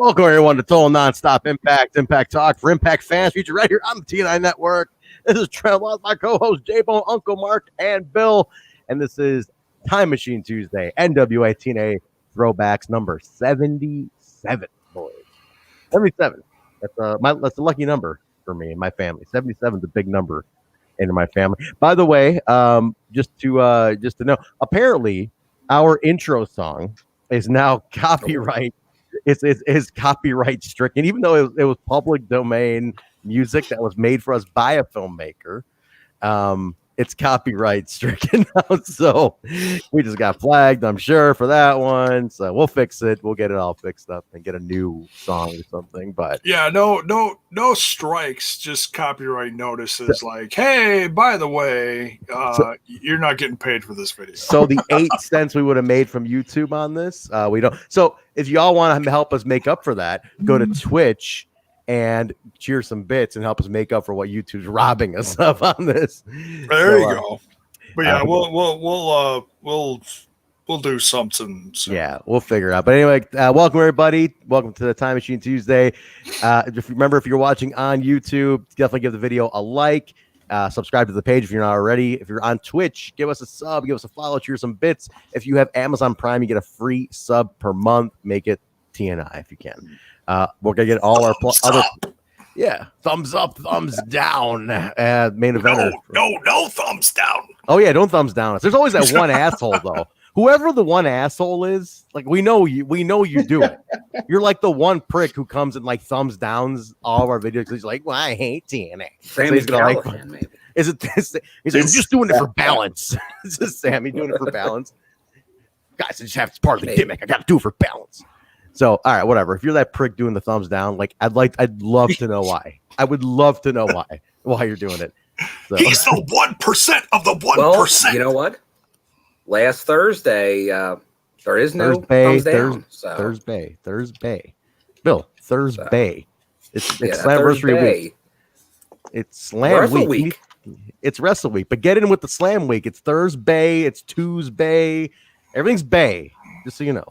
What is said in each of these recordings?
Welcome everyone to Total Nonstop Impact Talk for Impact fans. Featured right here on the TNI Network. This is Trevor, my co-host J-Bone, Uncle Mark, and Bill, and this is Time Machine Tuesday, NWA-TNA Throwbacks number 77, boys. 77. That's a lucky number for me and my family. 77 is a big number in my family. By the way, just to know, apparently our intro song is now copyright. It's copyright stricken, even though it was public domain music that was made for us by a filmmaker. It's copyright stricken now, so we just got flagged, I'm sure, for that one. So we'll fix it. We'll get it all fixed up and get a new song or something. But yeah, no strikes, just copyright notices like, hey, by the way, you're not getting paid for this video. So the 8 cents we would have made from YouTube on this, we don't. So if y'all want to help us make up for that, go to Twitch and cheer some bits and help us make up for what YouTube's robbing us of on this. There you go. But yeah, we'll do something soon. Yeah, we'll figure it out. But anyway, welcome everybody. Welcome to the Time Machine Tuesday. If you're watching on YouTube, definitely give the video a like. Subscribe to the page if you're not already. If you're on Twitch, give us a sub, give us a follow, cheer some bits. If you have Amazon Prime, you get a free sub per month. Make it TNI if you can. We're gonna get all our other, thumbs up, thumbs down. Main event. No thumbs down. Oh yeah, don't thumbs down us. There's always that one asshole though. Whoever the one asshole is, like we know you do it. You're like the one prick who comes and like thumbs downs all of our videos because he's like, well, I hate TNA. Sammy Callahan, maybe. Is it this? He's like, I'm just doing it for balance. It's just Sammy doing it for balance. Guys, I just have it's part of the gimmick. I got to do it for balance. So, all right, whatever. If you're that prick doing the thumbs down, like I'd love to know why. I would love to know why you're doing it. So. He's the 1% of the 1%. Well, you know what? Last Thursday, there is no thumbs down. Thursday. Bill, Thursday. It's Slamversary week. It's Slam week. It's Wrestle Week. But get in with the Slam week. It's Thursday. It's Tuesday. Everything's Bay. Just so you know.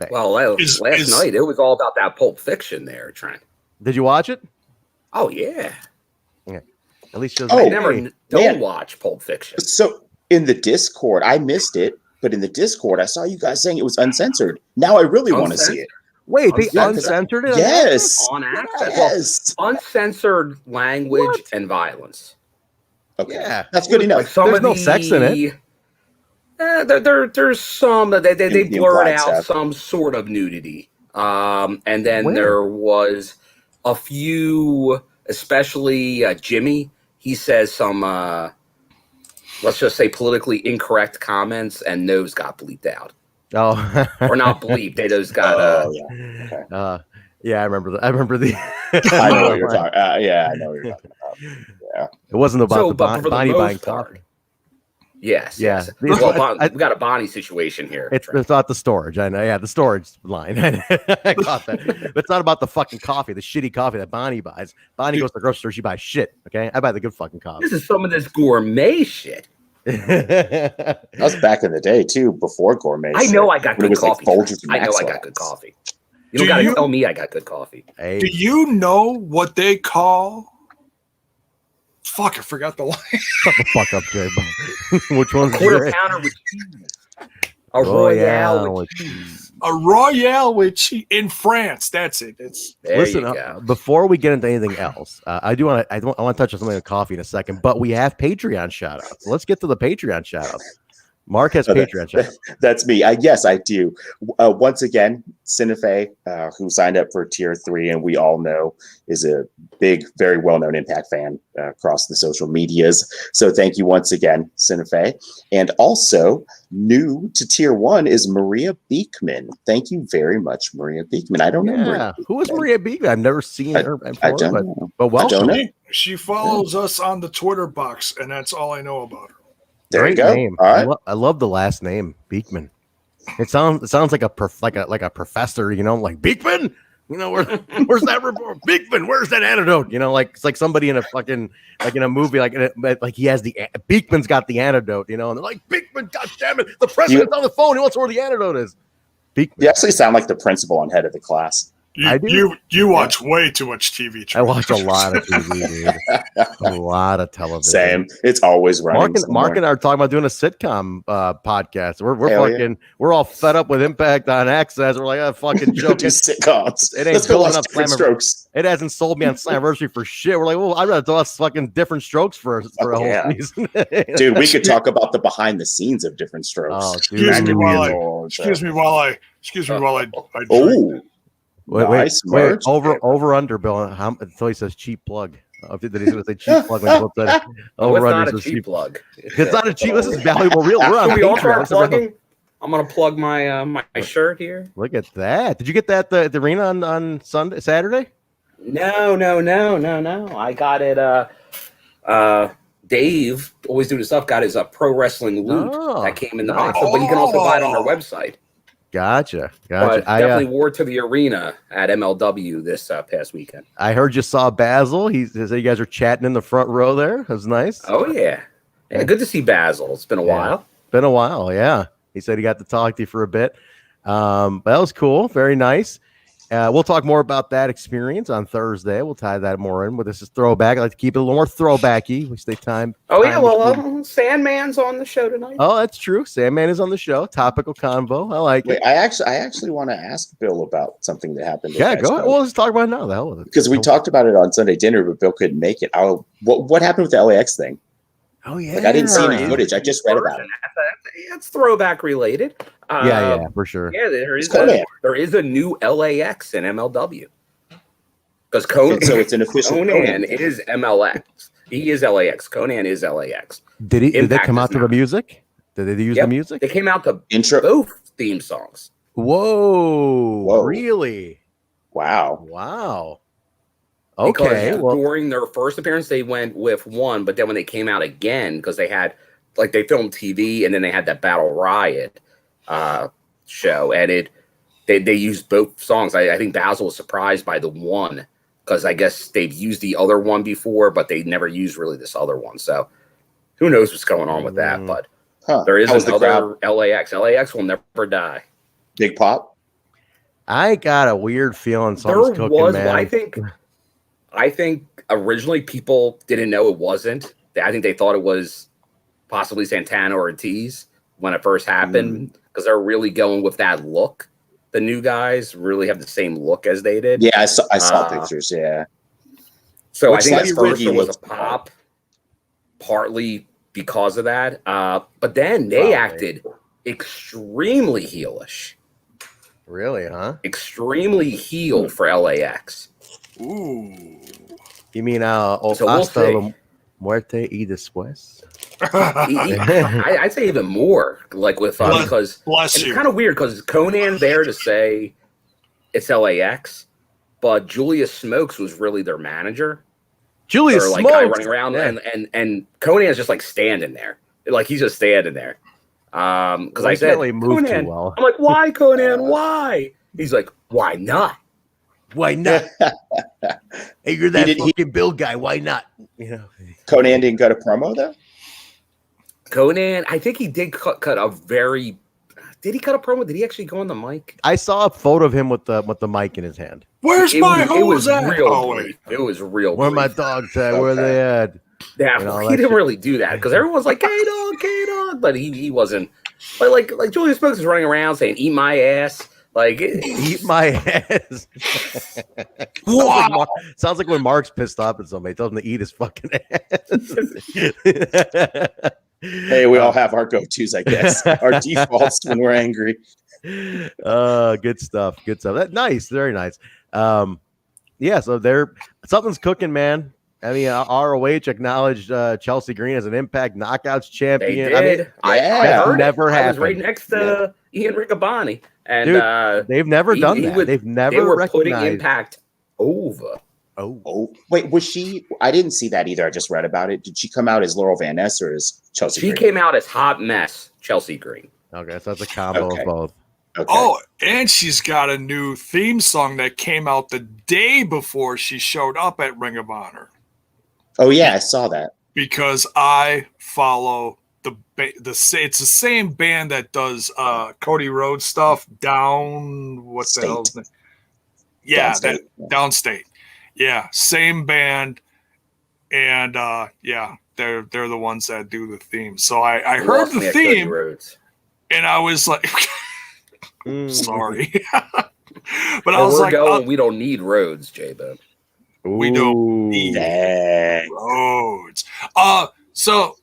Well, last night it was all about that Pulp Fiction there, Trent. Did you watch it? Oh yeah. At least I never don't watch Pulp Fiction. So in the Discord, I missed it, but in the Discord, I saw you guys saying it was uncensored. Now I really want to see it. Wait, they uncensored it? Yes. On access. Yes. Well, uncensored language and violence. Okay. Yeah. That's good enough. Like There's no sex in it. There's some that they blurred out stuff. some sort of nudity, and then there was a few, especially Jimmy. He says some, let's just say, politically incorrect comments, and those got bleeped out. Oh, or not bleeped. Those got. Yeah, I remember the. I know what you're talking. I know what you're talking about. Yeah, it wasn't about the Bonnie buying coffee. Yes. Yeah. Yes. Well, we got a Bonnie situation here. It's about the storage. I know. Yeah, the storage line. I caught that. But it's not about the fucking coffee, the shitty coffee that Bonnie buys. Bonnie goes to the grocery store. She buys shit. Okay, I buy the good fucking coffee. This is some of this gourmet shit. That was back in the day too, before gourmet. I know I got good coffee. Like I know I got good coffee. You don't got to tell me I got good coffee. Hey. Do you know what they call? Fuck, I forgot the line. Shut the fuck up, J-Bone. Which one's a quarter pounder with cheese? A Royale with cheese. A Royale with cheese in France. That's it. Listen, before we get into anything else, I want to touch on something with coffee in a second, but we have Patreon shout outs. Let's get to the Patreon shout outs. Mark has Patreon shout outs. That's me. Yes, I do. Once again, Cinefe, who signed up for Tier 3, and we all know is a big, very well-known Impact fan across the social medias. So thank you once again, Cinefe. And also, new to Tier 1 is Maria Beekman. Thank you very much, Maria Beekman. I don't know Maria Who is Maria Beekman? I've never seen her before. I don't know. But welcome. She follows us on the Twitter box, and that's all I know about her. There you go. Name. All right. I love the last name, Beekman. It sounds like a professor, like Beekman. Where's that report? Beekman, where's that antidote? Like it's like somebody in a fucking in a movie, like he has the Beekman's got the antidote, and they're like, Beekman, goddammit, the president's on the phone. He wants to know where the antidote is. Beekman. You actually sound like the principal on Head of the Class. You watch way too much TV. I watch a lot of TV, dude. A lot of television. Same. It's always running. Mark and I are talking about doing a sitcom podcast. We're all fed up with Impact on Access. We're like, fucking joking. Sitcoms. It ain't Let's go watch up Different Strokes. It hasn't sold me on Slammiversary for shit. We're like, well, I'd rather do us fucking Different Strokes for a whole season. Dude, we could talk about the behind the scenes of Different Strokes. Oh, dude. Excuse me while I Oh. Wait, over under, Bill. So he says cheap plug. Did he say cheap plug when he looked at it? Over under says cheap plug. It's not a cheap. This is valuable. Real. We're on plugging. I'm gonna plug my my shirt here. Look at that. Did you get that at the arena on Saturday? No. I got it. Dave always doing stuff. Got his pro wrestling loot that came in the box, but you can also buy it on our website. Gotcha. But definitely wore to the arena at MLW this past weekend. I heard you saw Basil. He said you guys are chatting in the front row there. That was nice. Oh, yeah. Good to see Basil. It's been a while. Been a while, yeah. He said he got to talk to you for a bit. But that was cool. Very nice. We'll talk more about that experience on Thursday. We'll tie that more in. But this is throwback. I like to keep it a little more throwbacky. We stay time. Sandman's on the show tonight. Oh, that's true. Sandman is on the show. Topical convo. I like it. I actually want to ask Bill about something that happened. Yeah, go ahead. Well, let's talk about it now. The hell with it. Because we talked about it on Sunday dinner, but Bill couldn't make it. What happened with the LAX thing? Oh, yeah. I didn't see any footage. I just read about it. It's throwback related. Yeah, for sure. Yeah, there is a new LAX in MLW. Because Conan, so it's an official Conan is MLX. He is LAX. Conan is LAX. Did they come out to the music? Did they use the music? They came out to intro both theme songs. Whoa. Really? Wow. Okay. Because during their first appearance, they went with one, but then when they came out again, because they had, they filmed TV, and then they had that Battle Riot show, and they used both songs. I think Basil was surprised by the one, because I guess they've used the other one before, but they never used really this other one. So who knows what's going on with that? But there is another LAX. LAX will never die. Big pop. I got a weird feeling something's cooking, man. Well, I think originally people didn't know it wasn't. I think they thought it was possibly Santana or Ortiz when it first happened, because they're really going with that look. The new guys really have the same look as they did. Yeah, I saw pictures. Yeah. So I think at first there was a pop, partly because of that. But then they acted extremely heelish. Really, huh? Extremely heel for LAX. Ooh. You mean hasta la muerte y después? I'd say even more, with because it's kind of weird, because Conan there to say it's LAX, but Julius Smokes was really their manager. Julius Smokes guy running around, and Conan's just standing there, he's just standing there. Because I said, Conan, I'm like, why, Conan? Why? He's like, why not? Why not? Hey, you're that fucking Bill guy. Why not? Conan didn't cut a promo though. Conan, I think he did cut a very. Did he cut a promo? Did he actually go on the mic? I saw a photo of him with the mic in his hand. Where's my hose? It was real brief. It was real. Where my dogs at? Where are they at? Yeah, he didn't really do that, because everyone's like, K-Dog, K-Dog, but he wasn't. But like Julius Smokes is running around saying, "Eat my ass." Eat my ass. Sounds like when Mark's pissed off at somebody, he tells him to eat his fucking ass. Hey, we all have our go-tos, I guess. Our defaults when we're angry. Good stuff. Nice, very nice. Yeah, so something's cooking, man. I mean, ROH acknowledged Chelsea Green as an Impact Knockouts champion. They did. I heard never happened. I was right next to Ian Riccaboni. And dude, they've never done that. They've never putting Impact over. Oh, wait, was she? I didn't see that either. I just read about it. Did she come out as Laurel Van Ness or as Chelsea Green? She came out as Hot Mess Chelsea Green. Okay, so that's a combo of both. Okay. Oh, and she's got a new theme song that came out the day before she showed up at Ring of Honor. Oh yeah, I saw that. Because I follow it's the same band that does Cody Rhodes stuff. Down, what the hell? Yeah, Downstate. Downstate. Yeah, same band, and yeah, they're the ones that do the theme. So I You heard lost the me at Cody theme, Rhodes. and I was like, sorry, but I Where was we're like, going, we don't need roads, J-Bone. we don't need Dang. roads. So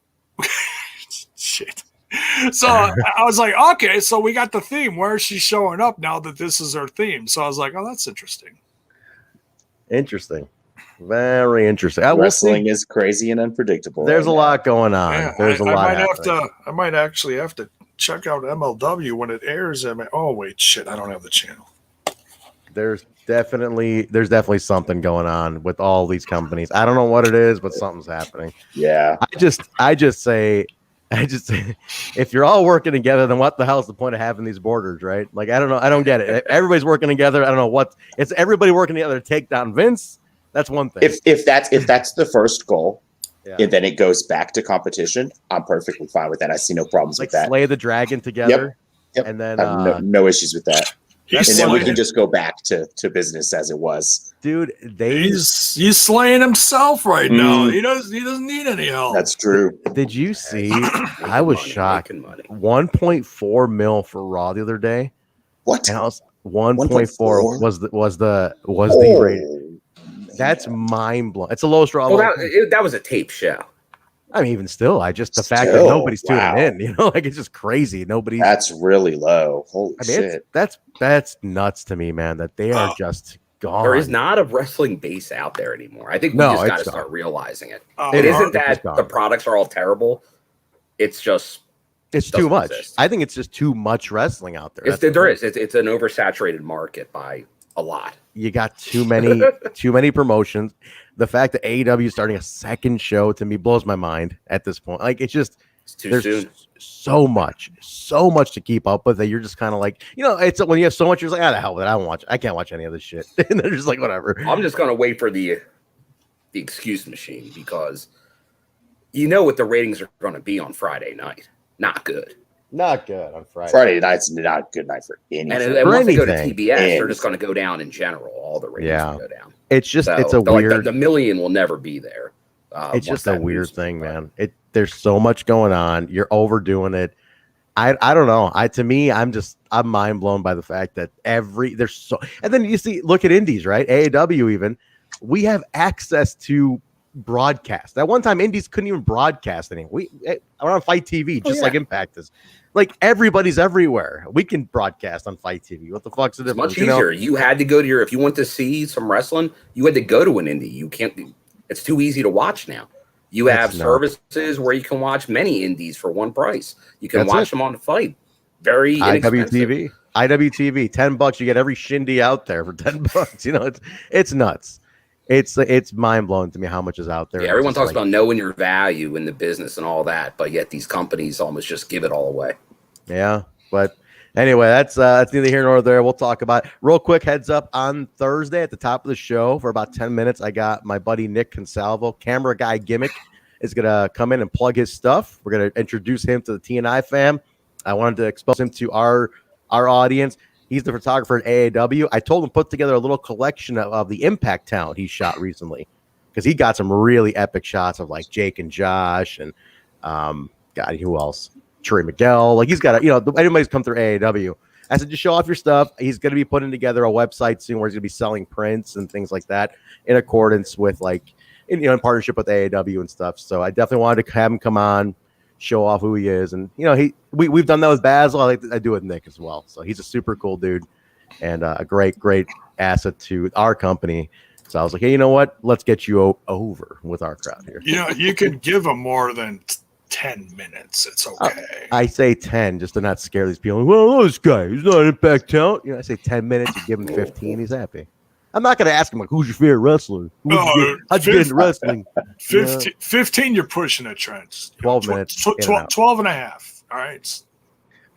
shit. So I was like, okay, so we got the theme. Where is she showing up now that this is her theme? So I was like, oh, that's interesting. Interesting. Very interesting. Wrestling is crazy and unpredictable. There's right a now. lot going on. Yeah, There's a lot I might happening. I might actually have to check out MLW when it airs. Oh wait, shit, I don't have the channel. There's definitely something going on with all these companies. I don't know what it is, but something's happening. Yeah. I just say, if you're all working together, then what the hell is the point of having these borders, right? Like, I don't know. I don't get it. Everybody's working together. I don't know what it's everybody working together to take down Vince. That's one thing. If that's the first goal, Yeah. and then it goes back to competition, I'm perfectly fine with that. I see no problems Like with that. slay the dragon together. Yep. And then I have no issues with that. He's And then we slaying, can just go back to business as it was. dude, he's slaying himself right now. Mm. He doesn't need any help. That's true. did you see? I was shocked. Money. 1.4 mil for Raw the other day. What? And I was 1.4 1.4 was the Oh, rating. That's mind blowing. It's the lowest Raw. Well, that was a tape show. I mean, even still, the fact that Still, nobody's wow. tuning in, you know, like it's just crazy. Nobody's. That's really low. Holy I mean, shit. that's nuts to me, man. That they are just gone. There is not a wrestling base out there anymore. I think we No, just got it's to gone. start realizing it. It It is. isn't It's that just gone. the products are all terrible. It's just It's too doesn't much. exist. I think it's just too much wrestling out there. there is. It's an oversaturated market by a lot. You got too many promotions. The fact that AEW is starting a second show to me blows my mind at this point. Like it's just It's too there's soon. so much to keep up with that you're just kind of like, you know, it's when you have so much, you're just like, ah, the hell with it. I can't watch any of this shit. And they're just like, whatever. I'm just gonna wait for the excuse machine because you know what the ratings are going to be on Friday night. Not good. Not good on Friday. Friday night's not a good night for anything. And once they go to anything. TBS, they're And- just going to go down in general. All the ratings Yeah. will go down. It's just So, it's a like, weird. the million will never be there. It's once just a that weird news thing, comes out. man. There's so much going on. You're overdoing it. I don't know. To me, I'm mind blown by the fact that there's so, and then you see, look at indies, right? AEW even, we have access to broadcast. At one time, indies couldn't even broadcast anymore. We're on Fight TV, just like Impact is. Like everybody's everywhere. We can broadcast on Fight TV. What the fuck's the It's difference? much easier. You had to go to if you want to see some wrestling, you had to go to an indie. You can't. It's too easy to watch now. You have services where you can watch many indies for one price. You can watch them on the Fight. Very inexpensive. IWTV, $10. You get every shindy out there for $10. You know, it's nuts. It's mind blowing to me how much is out there. Yeah, everyone talks about knowing your value in the business and all that, but yet these companies almost just give it all away. Yeah, but anyway, that's neither here nor there. We'll talk about it. Real quick heads up on Thursday at the top of the show for about 10 minutes. I got my buddy Nick Consalvo, camera guy gimmick, is gonna come in and plug his stuff. We're gonna introduce him to the TNI fam. I wanted to expose him to our audience. He's the photographer at AAW. I told him put together a little collection of the Impact talent he shot recently because he got some really epic shots of like Jake and Josh and God, who else? Trey Miguel. Like he's got anybody's come through AAW. I said, just show off your stuff. He's going to be putting together a website soon where he's going to be selling prints and things like that in accordance with in partnership with AAW and stuff. So I definitely wanted to have him come on, show off who he is. And, we've done that with Basil. I do with Nick as well. So he's a super cool dude and a great asset to our company. So I was like, hey, you know what? Let's get you over with our crowd here. You could give him more than 10 minutes. It's okay. I say 10 just to not scare these people. Well, this guy, he's not an Impact talent. I say 10 minutes, you give him 15, he's happy. I'm not going to ask him, who's your favorite wrestler? How'd you get into wrestling? 15, you're pushing it, Trent. 12 minutes. 12 and a half. All right.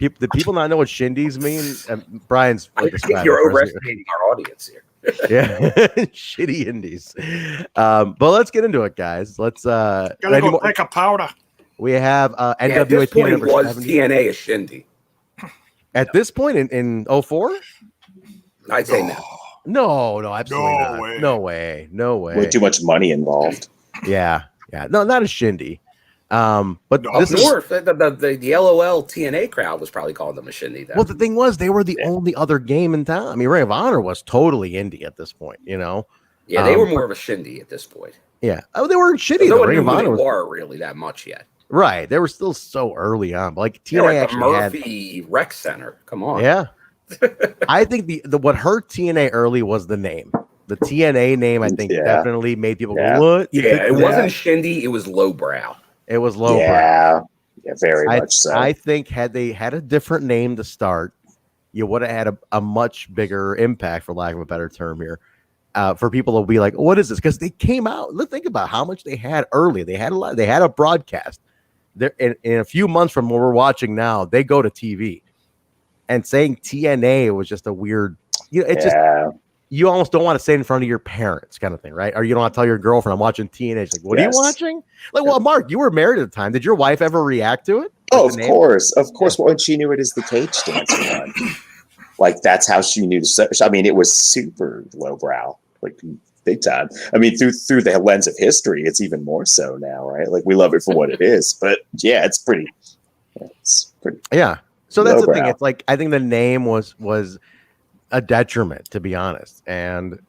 Do people not know what shindies mean? Brian's I think you're overestimating our audience here. Yeah, shitty indies. But let's get into it, guys. Let's gotta go take a powder. We have NWA-TNA at this point was 70. TNA a shindy. At this point in 04? I'd say no. No, absolutely No not. way. No way. With too much money involved. Yeah. No, not a shindy. But No. Up this is north, the LOL TNA crowd was probably calling them a shindy. Then. well. The thing was, they were the only other game in town. I mean, Ring of Honor was totally indie at this point. You know. Yeah, they were more of a shindy at this point. Yeah. Oh, they weren't shitty. No though. one Ring knew of who Honor they was were really that much yet. right. They were still so early on. But like They're TNA like the actually Murphy Rec Center. Come on. Yeah. I think the what hurt TNA early was the name. The TNA name, I think, definitely made people go, what? Yeah, it wasn't shindy, it was lowbrow. It was lowbrow. Yeah, very much so. I think had they had a different name to start, you would have had a much bigger impact, for lack of a better term here, for people to be like, what is this? Because they came out. Let's think about how much they had early. They had a lot. They had a broadcast. In a few months from what we're watching now, they go to TV. And saying TNA was just a weird, just you almost don't want to say it in front of your parents, kind of thing, right? Or you don't want to tell your girlfriend, I'm watching TNA. She's like, what are you watching? Like, well, Mark, you were married at the time. Did your wife ever react to it? Oh, of course. Well, and she knew it as the cage dancer one. Like, that's how she knew to search. I mean, it was super lowbrow, like big time. I mean, through the lens of history, it's even more so now, right? Like, we love it for what it is. But yeah, it's pretty. Yeah. So that's lowbrow. the thing. It's like, I think the name was a detriment, to be honest. And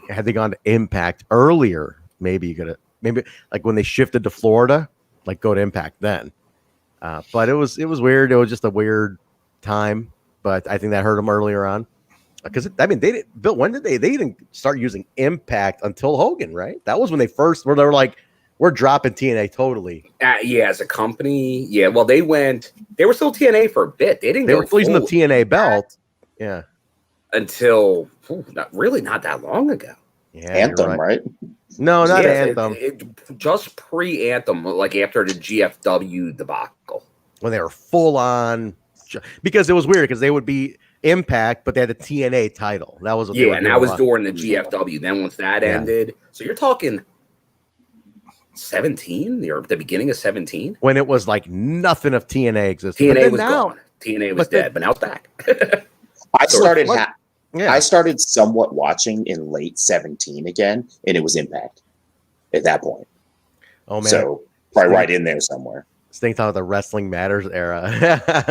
had they gone to Impact earlier, maybe you could have, like when they shifted to Florida, like go to Impact then. But it was weird. It was just a weird time. But I think that hurt them earlier on. Because I mean, Bill, when did they didn't start using Impact until Hogan, right? That was when they were like, we're dropping TNA totally. Yeah, as a company. Yeah, well, they were still TNA for a bit. They were using the TNA belt. Yeah. Until not that long ago. Yeah, Anthem, right? No, not Anthem. Just pre-Anthem, like after the GFW debacle. When they were full on, because it was weird because they would be Impact, but they had the TNA title. That was and that was during the GFW. Then once that ended, so you're talking 17 or the beginning of 17, when it was like nothing of TNA existed. TNA was gone. TNA was dead, but now it's back. I started somewhat watching in late 17 again, and it was Impact at that point. Oh man! So probably right in there somewhere. Think about the Wrestling Matters era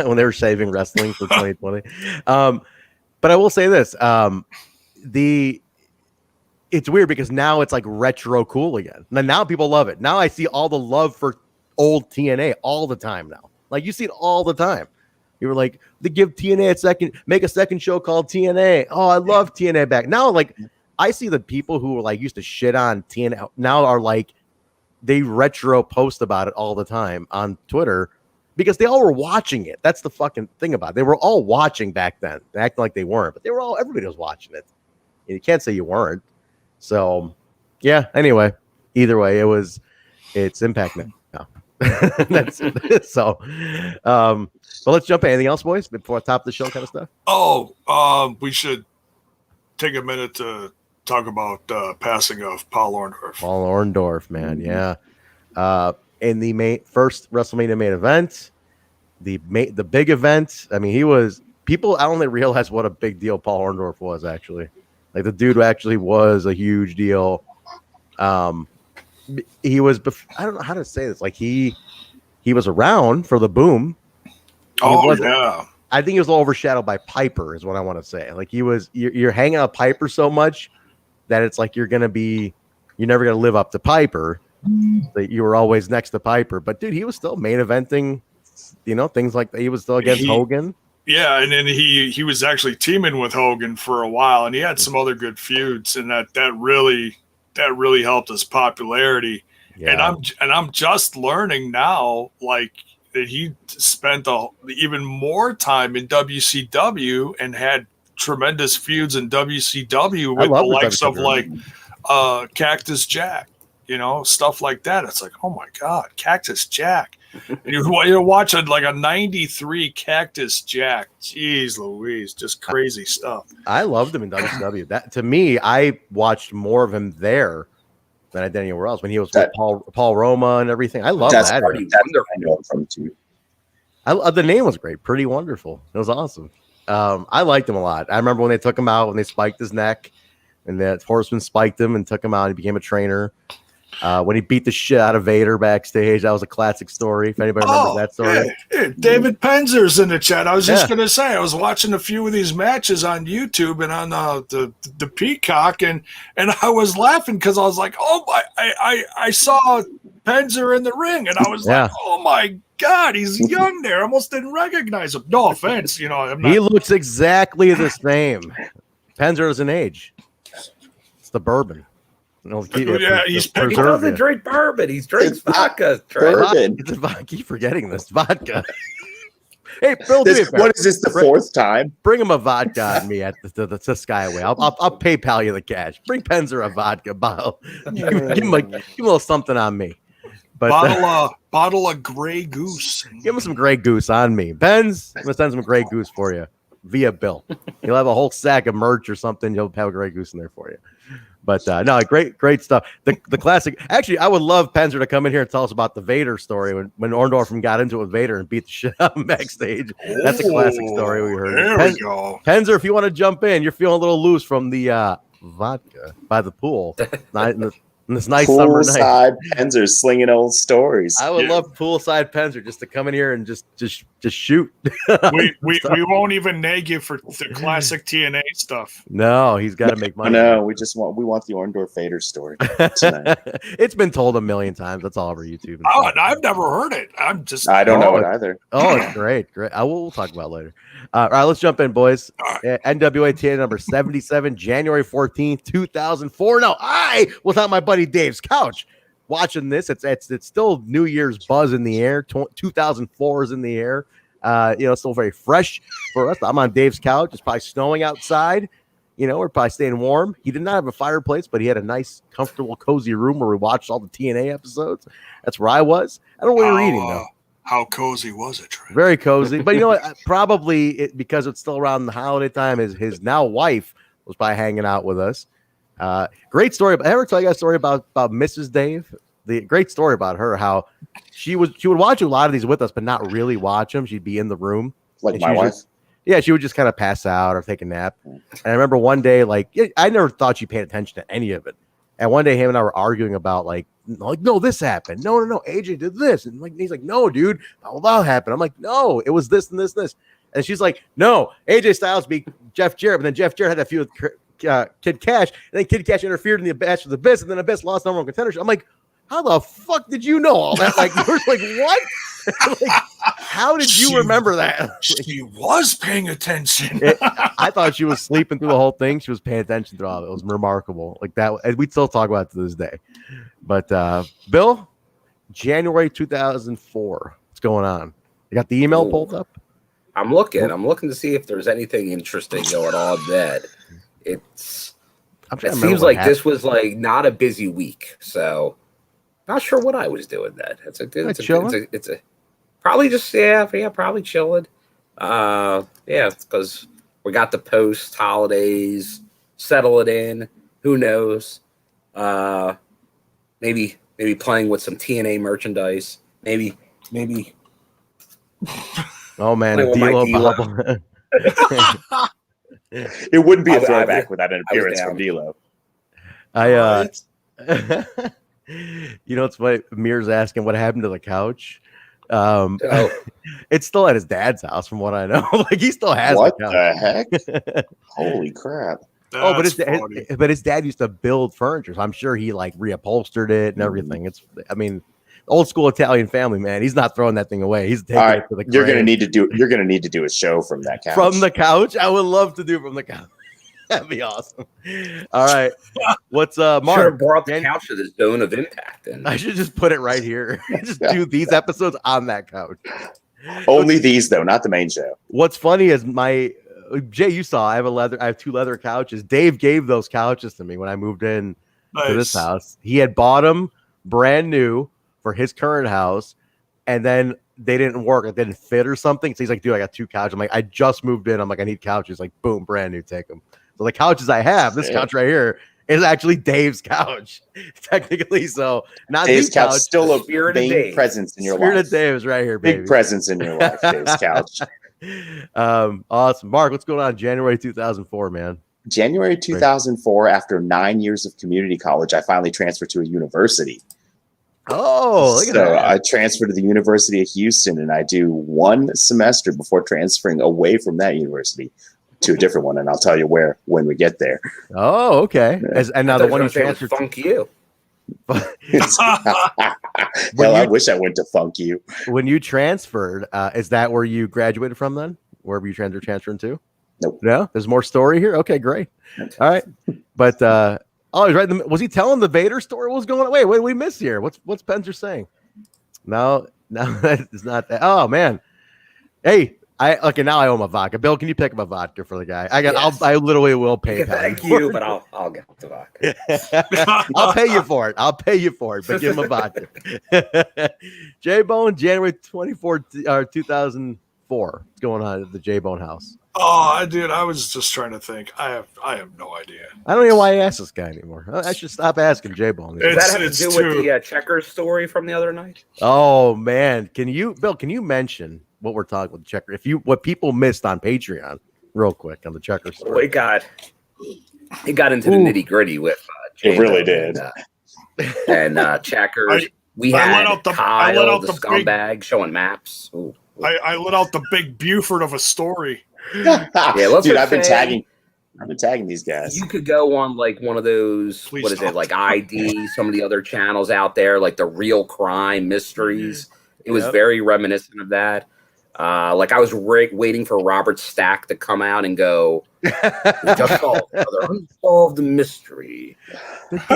when they were saving wrestling for 2020. But I will say this: it's weird because now it's like retro cool again. Now people love it. Now I see all the love for old TNA all the time now. Like you see it all the time. You were like, they give TNA make a second show called TNA. Oh, I love TNA back. Now, like, I see the people who were like used to shit on TNA now are like, they retro post about it all the time on Twitter because they all were watching it. That's the fucking thing about it. They were all watching back then, acting like they weren't, but everybody was watching it. You can't say you weren't. So, yeah. Anyway, either way, it's Impact now. No. That's it. So, but let's jump in. Anything else, boys, before I top the show kind of stuff? Oh, we should take a minute to talk about passing of Paul Orndorff. Paul Orndorff, man, yeah. In the first WrestleMania main event, the big event. I mean, he was people. I don't think realize what a big deal Paul Orndorff was actually. Like the dude actually was a huge deal. He was. I don't know how to say this. Like he was around for the boom. Yeah. I think he was a little overshadowed by Piper, is what I want to say. Like he was. You're hanging out Piper so much that it's like you're never gonna live up to Piper. That you were always next to Piper, but dude, he was still main eventing. Things like that. He was still against Hogan. Yeah, and then he was actually teaming with Hogan for a while, and he had some other good feuds, and that really helped his popularity. Yeah. And I'm just learning now, like that he spent even more time in WCW and had tremendous feuds in WCW with the likes of like Cactus Jack, stuff like that. It's like, oh my God, Cactus Jack. And you're watching like a 93 Cactus Jack. Jeez Louise, just crazy stuff. I loved him in WCW. That to me, I watched more of him there than I did anywhere else when he was with Paul Roma and everything. I love that. That's I know from too. The name was great. Pretty Wonderful. It was awesome. I liked him a lot. I remember when they took him out, when they spiked his neck. and that Horseman spiked him and took him out. He became a trainer. When he beat the shit out of Vader backstage, that was a classic story. If anybody remembers that story. Yeah. David Penzer's in the chat. I was just going to say, I was watching a few of these matches on YouTube and on the Peacock, and I was laughing because I was like, oh my, I saw Penzer in the ring, and I was like, oh my God, he's young there. I almost didn't recognize him. No offense, you know. He looks exactly the same. Penzer doesn't age. It's the bourbon. He doesn't drink bourbon. He drinks vodka. Bourbon. I keep forgetting this vodka. Hey, Bill, what is this? The fourth time? Bring him a vodka on me at the Skyway. I'll PayPal you the cash. Bring Penzer a vodka bottle. give him a little something on me. But bottle of Grey Goose. Give him some Grey Goose on me. Benz, I'm gonna send some Grey Goose for you via Bill. He'll have a whole sack of merch or something. He'll have a Grey Goose in there for you. But no, great stuff. The classic. Actually, I would love Penzer to come in here and tell us about the Vader story when Orndorff got into it with Vader and beat the shit out of him backstage. That's a classic story we heard. There we go. Penzer, if you want to jump in, you're feeling a little loose from the vodka by the pool. In this nice summer night. Poolside Penzer slinging old stories. I would love poolside Penzer just to come in here and just shoot. we won't even nag you for the classic TNA stuff. No, he's got to make money. No, we want the Orndorff Vader story tonight. It's been told a million times. That's all over YouTube. Oh, I've never heard it. I don't know it either. Oh, it's great. We'll talk about it later. All right, let's jump in, boys. NWA-TNA number 77, January 14th, 2004. Now, I was on my buddy Dave's couch watching this. It's still New Year's buzz in the air. 2004 is in the air. It's still very fresh for us. I'm on Dave's couch. It's probably snowing outside. We're probably staying warm. He did not have a fireplace, but he had a nice, comfortable, cozy room where we watched all the TNA episodes. That's where I was. I don't know what you're eating, though. How cozy was it, Trey? Very cozy. But you know what? Probably because it's still around the holiday time, his now wife was probably hanging out with us. Great story. I ever tell you guys a story about Mrs. Dave? The great story about her, how she would watch a lot of these with us, but not really watch them. She'd be in the room. Like my wife? Yeah, she would just kind of pass out or take a nap. And I remember one day, I never thought she paid attention to any of it. And one day him and I were arguing about no, this happened. No, AJ did this. And he's like, no, dude, that happened. I'm like, no, it was this and this and this. And she's like, no, AJ Styles beat Jeff Jarrett. But then Jeff Jarrett had a few with Kid Kash. And then Kid Kash interfered in the match with Abyss. And then Abyss lost number one contendership. I'm like, how the fuck did you know all that? You're like, what? How did you remember that? She was paying attention. I thought she was sleeping through the whole thing. She was paying attention through all of it. It was remarkable. And we'd still talk about it to this day. But Bill, January 2004. What's going on? You got the email pulled up? I'm looking to see if there's anything interesting going on that. It seems like this was not a busy week, so not sure what I was doing then. It's a probably just probably chilling. Because we got the post holidays, settle it in. Who knows? Maybe playing with some TNA merchandise. Maybe. Oh man, a D'Lo bubble. It wouldn't be a throwback without an appearance from D'Lo. It's funny. Amir's asking what happened to the couch. It's still at his dad's house, from what I know. He still has what the heck? Holy crap! But his dad used to build furniture, so I'm sure he reupholstered it and everything. Old school Italian family, man. He's not throwing that thing away. He's taking it to the grave. You're gonna need to do a show from that couch. From the couch, I would love to do from the couch. That'd be awesome. All right, what's Mark? Should have brought the couch to the zone of impact. And I should just put it right here. Just do these episodes on that couch. Only these though, not the main show. What's funny is Jay, you saw I have two leather couches. Dave gave those couches to me when I moved in to this house. He had bought them brand new for his current house, and then they didn't work. It didn't fit or something. So he's like, dude, I got two couches. I'm like, I just moved in. I'm like, I need couches. Like, boom, brand new, take them. So the couches I have, this couch right here, is actually Dave's couch, technically. So not Dave's couch, couch, still a big presence in your life. Spirit of Dave is right here, baby. Big presence in your life, Dave's couch. Awesome. Mark, what's going on in January 2004, man? January 2004, after 9 years of community college, I finally transferred to a university. Oh, look at so that. I transferred to the University of Houston, and I do one semester before transferring away from that university to a different one, and I'll tell you where when we get there. Oh, okay. And now the one you transferred to Funk You. Hell, I wish I went to Funk You. When you transferred, is that where you graduated from then? Wherever you transferring to? Nope. No? There's more story here? Okay, great. All right. But he's right. Was he telling the Vader story? What was going on? Wait, what did we miss here? What's Spencer saying? No, it's not that. Oh man. Hey, now I owe him a vodka. Bill, can you pick up a vodka for the guy? I literally will pay. Thank you, but I'll get the vodka. I'll pay you for it. But give him a vodka. J-Bone, January 24th, 2004. What's going on at the J-Bone house? Oh, dude, I was just trying to think. I have no idea. I don't know why I ask this guy anymore. I should stop asking J-Bone. Does that have to do with the checkers story from the other night? Oh man, Bill? Can you mention what we're talking with the checker? What people missed on Patreon, real quick on the checker story. Oh, it got into the nitty gritty with. It really did. And checkers. I let out the scumbag showing maps. Ooh. I let out the big Buford of a story. Yeah, dude, I've been tagging these guys. You could go on like one of those, like ID, some of the other channels out there, like the Real Crime Mysteries. It was very reminiscent of that. Like I was waiting for Robert Stack to come out and go, "We just solved another unsolved mystery." That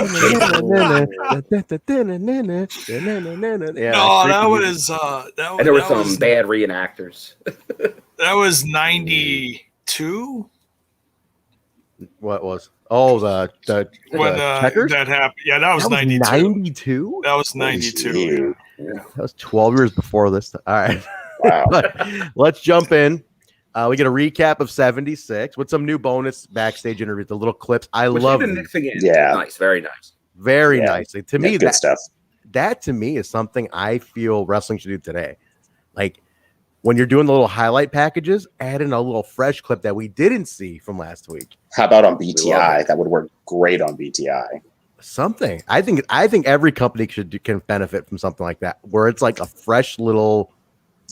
there were some bad reenactors. That was 92. What was? Oh, the when checkers? That happened. Yeah, that was 92. 92. That was 92. Yeah. That was 12 years before this. All right. Wow. Let's jump in. We get a recap of 76 with some new bonus backstage interviews, the little clips. I love it. Yeah. Nice. Very nice. Very nicely. To me, good stuff. That to me is something I feel wrestling should do today. Like when you're doing the little highlight packages, add in a little fresh clip that we didn't see from last week. How about on BTI? That would work great on BTI. Something. I think every company can benefit from something like that, where it's like a fresh little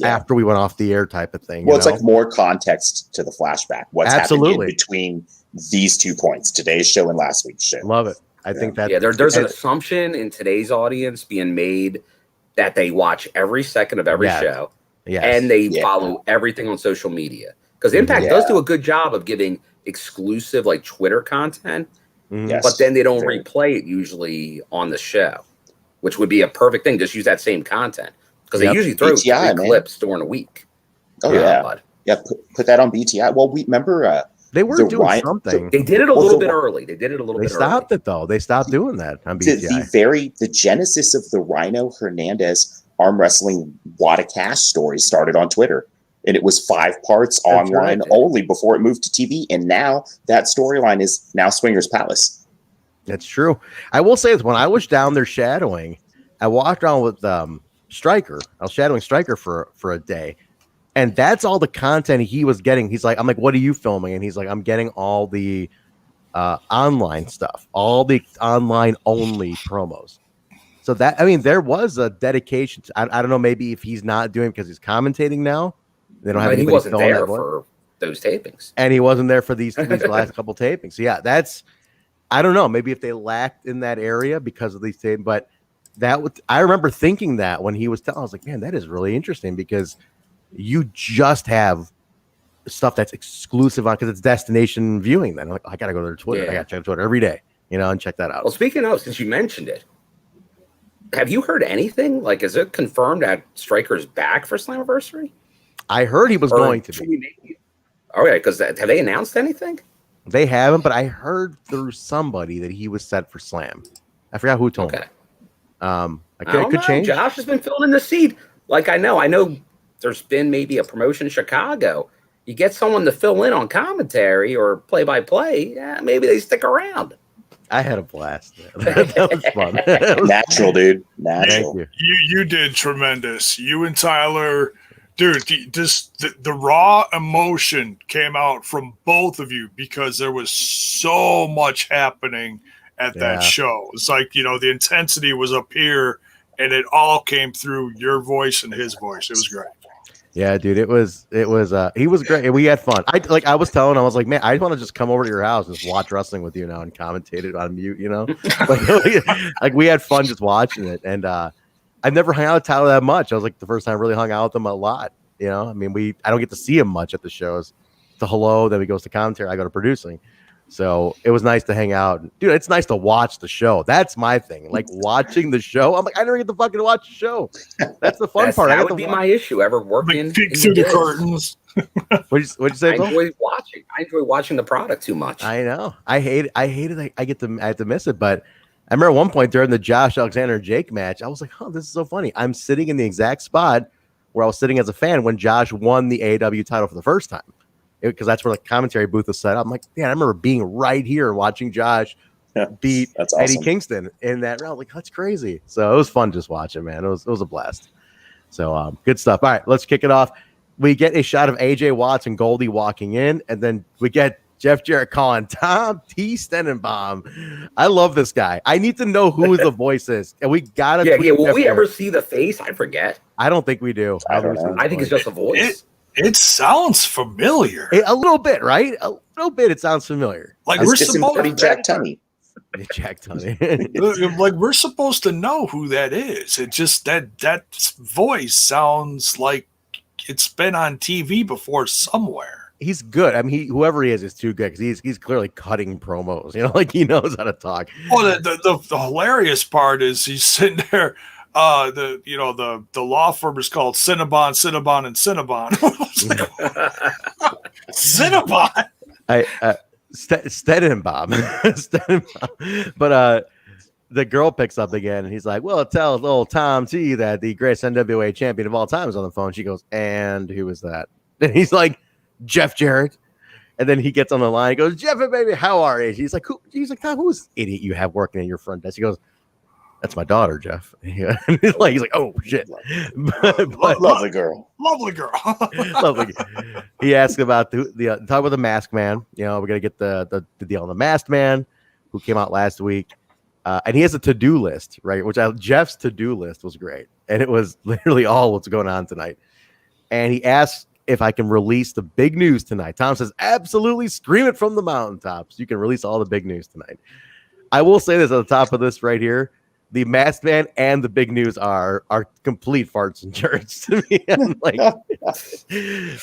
after we went off the air type of thing. Well, it's like more context to the flashback. What's happening in between these 2 points, today's show and last week's show. Love it. I think that there's an assumption in today's audience being made that they watch every second of every show and they follow everything on social media. Because Impact does do a good job of giving exclusive like Twitter content, but then they don't replay it usually on the show, which would be a perfect thing. Just use that same content because they usually throw BTI, 3 clips during a week. Oh yeah, put that on BTI. Well, we remember they were doing something. They did it a little bit early. They stopped it though. They stopped doing that on BTI. The genesis of the Rhino Hernandez arm wrestling Wada Cash story started on Twitter. And it was 5 parts online only before it moved to TV. And now that storyline is now Swingers Palace. That's true. I will say this: when I was down there shadowing, I walked around with Stryker. I was shadowing Stryker for a day, and that's all the content he was getting. He's like, I'm like, what are you filming? And he's like, I'm getting all the online stuff, all the online only promos. So that, I mean, there was a dedication. I don't know, maybe if he's not doing it because he's commentating now. They don't have anybody. He wasn't there for those tapings, and he wasn't there for these last couple tapings. So yeah, that's, I don't know. Maybe if they lacked in that area because of these tapings, but that would, I remember thinking that when he was telling, I was like, man, that is really interesting because you just have stuff that's exclusive on because it's destination viewing. Then I'm like, I gotta go to their Twitter. I gotta check Twitter every day, and check that out. Well, speaking of, since you mentioned it, have you heard anything? Like, is it confirmed that Stryker's back for Slammiversary? I heard he was going to be. Okay, because have they announced anything? They haven't, but I heard through somebody that he was set for Slam. I forgot who told me. It could change. Josh has been filling in the seat. Like I know there's been maybe a promotion in Chicago. You get someone to fill in on commentary or play-by-play, maybe they stick around. I had a blast. That was fun. Natural, dude. Natural. You did tremendous. You and Tyler. Dude, the raw emotion came out from both of you because there was so much happening at that show. It's like, the intensity was up here and it all came through your voice and his voice. It was great. Yeah, dude, it was he was great. We had fun. I was telling him, I was like, man, I want to just come over to your house and just watch wrestling with you now and commentate it on mute, like we had fun just watching it. And I've never hung out with Tyler that much. I was like the first time I really hung out with him a lot. I mean, I don't get to see him much at the shows. The hello, then he goes to commentary, I go to producing. So it was nice to hang out. Dude, it's nice to watch the show. That's my thing. Like watching the show. I'm like, I never get to fucking watch the show. That's the fun part. That would be my issue. Ever working through the curtains. What'd you say? I enjoy watching. I enjoy watching the product too much. I know. I hate it. I have to miss it. But I remember at one point during the Josh Alexander Jake match, I was like, oh, this is so funny. I'm sitting in the exact spot where I was sitting as a fan when Josh won the AEW title for the first time. Because that's where the commentary booth was set up. I'm like, man, I remember being right here watching Josh beat Eddie Kingston in that round. Like, that's crazy. So it was fun just watching, man. It was a blast. So good stuff. All right, let's kick it off. We get a shot of AJ Watts and Goldie walking in, and then we get Jeff Jarrett calling Tom T. Stenenbaum. I love this guy. I need to know who the voice is, and we gotta. Yeah. Will we ever see the face? I forget. I don't think we do. I think it's just a voice. It sounds familiar. A little bit, right? A little bit. It sounds familiar. Like we're supposed to be Jack Tunney. Jack Tunney. Like we're supposed to know who that is. It just that voice sounds like it's been on TV before somewhere. He's good. I mean, whoever he is too good because he's clearly cutting promos. Like he knows how to talk. Well, the hilarious part is he's sitting there. The law firm is called Cinnabon, and Cinnabon. Cinnabon. Stenenbaum. But the girl picks up again, and he's like, "Well, tell little Tom T that the greatest NWA champion of all time is on the phone." She goes, "And who is that?" And he's like, "Jeff Jarrett." And then he gets on the line. He goes, "Jeff, baby, how are you?" He's like, "Who?" He's like, "Tom, who's this idiot you have working in your front desk?" He goes, "That's my daughter, Jeff." He's like, "Oh shit!" Lovely girl. Lovely. He asked about the talk about the Masked Man. We're gonna get the deal on the Masked Man, who came out last week, and he has a to-do list, right? Jeff's to-do list was great, and it was literally all what's going on tonight. And he asked if I can release the big news tonight. Tom says, "Absolutely, scream it from the mountaintops. You can release all the big news tonight." I will say this at the top of this right here. The Masked Man and the big news are complete farts and jerks to me.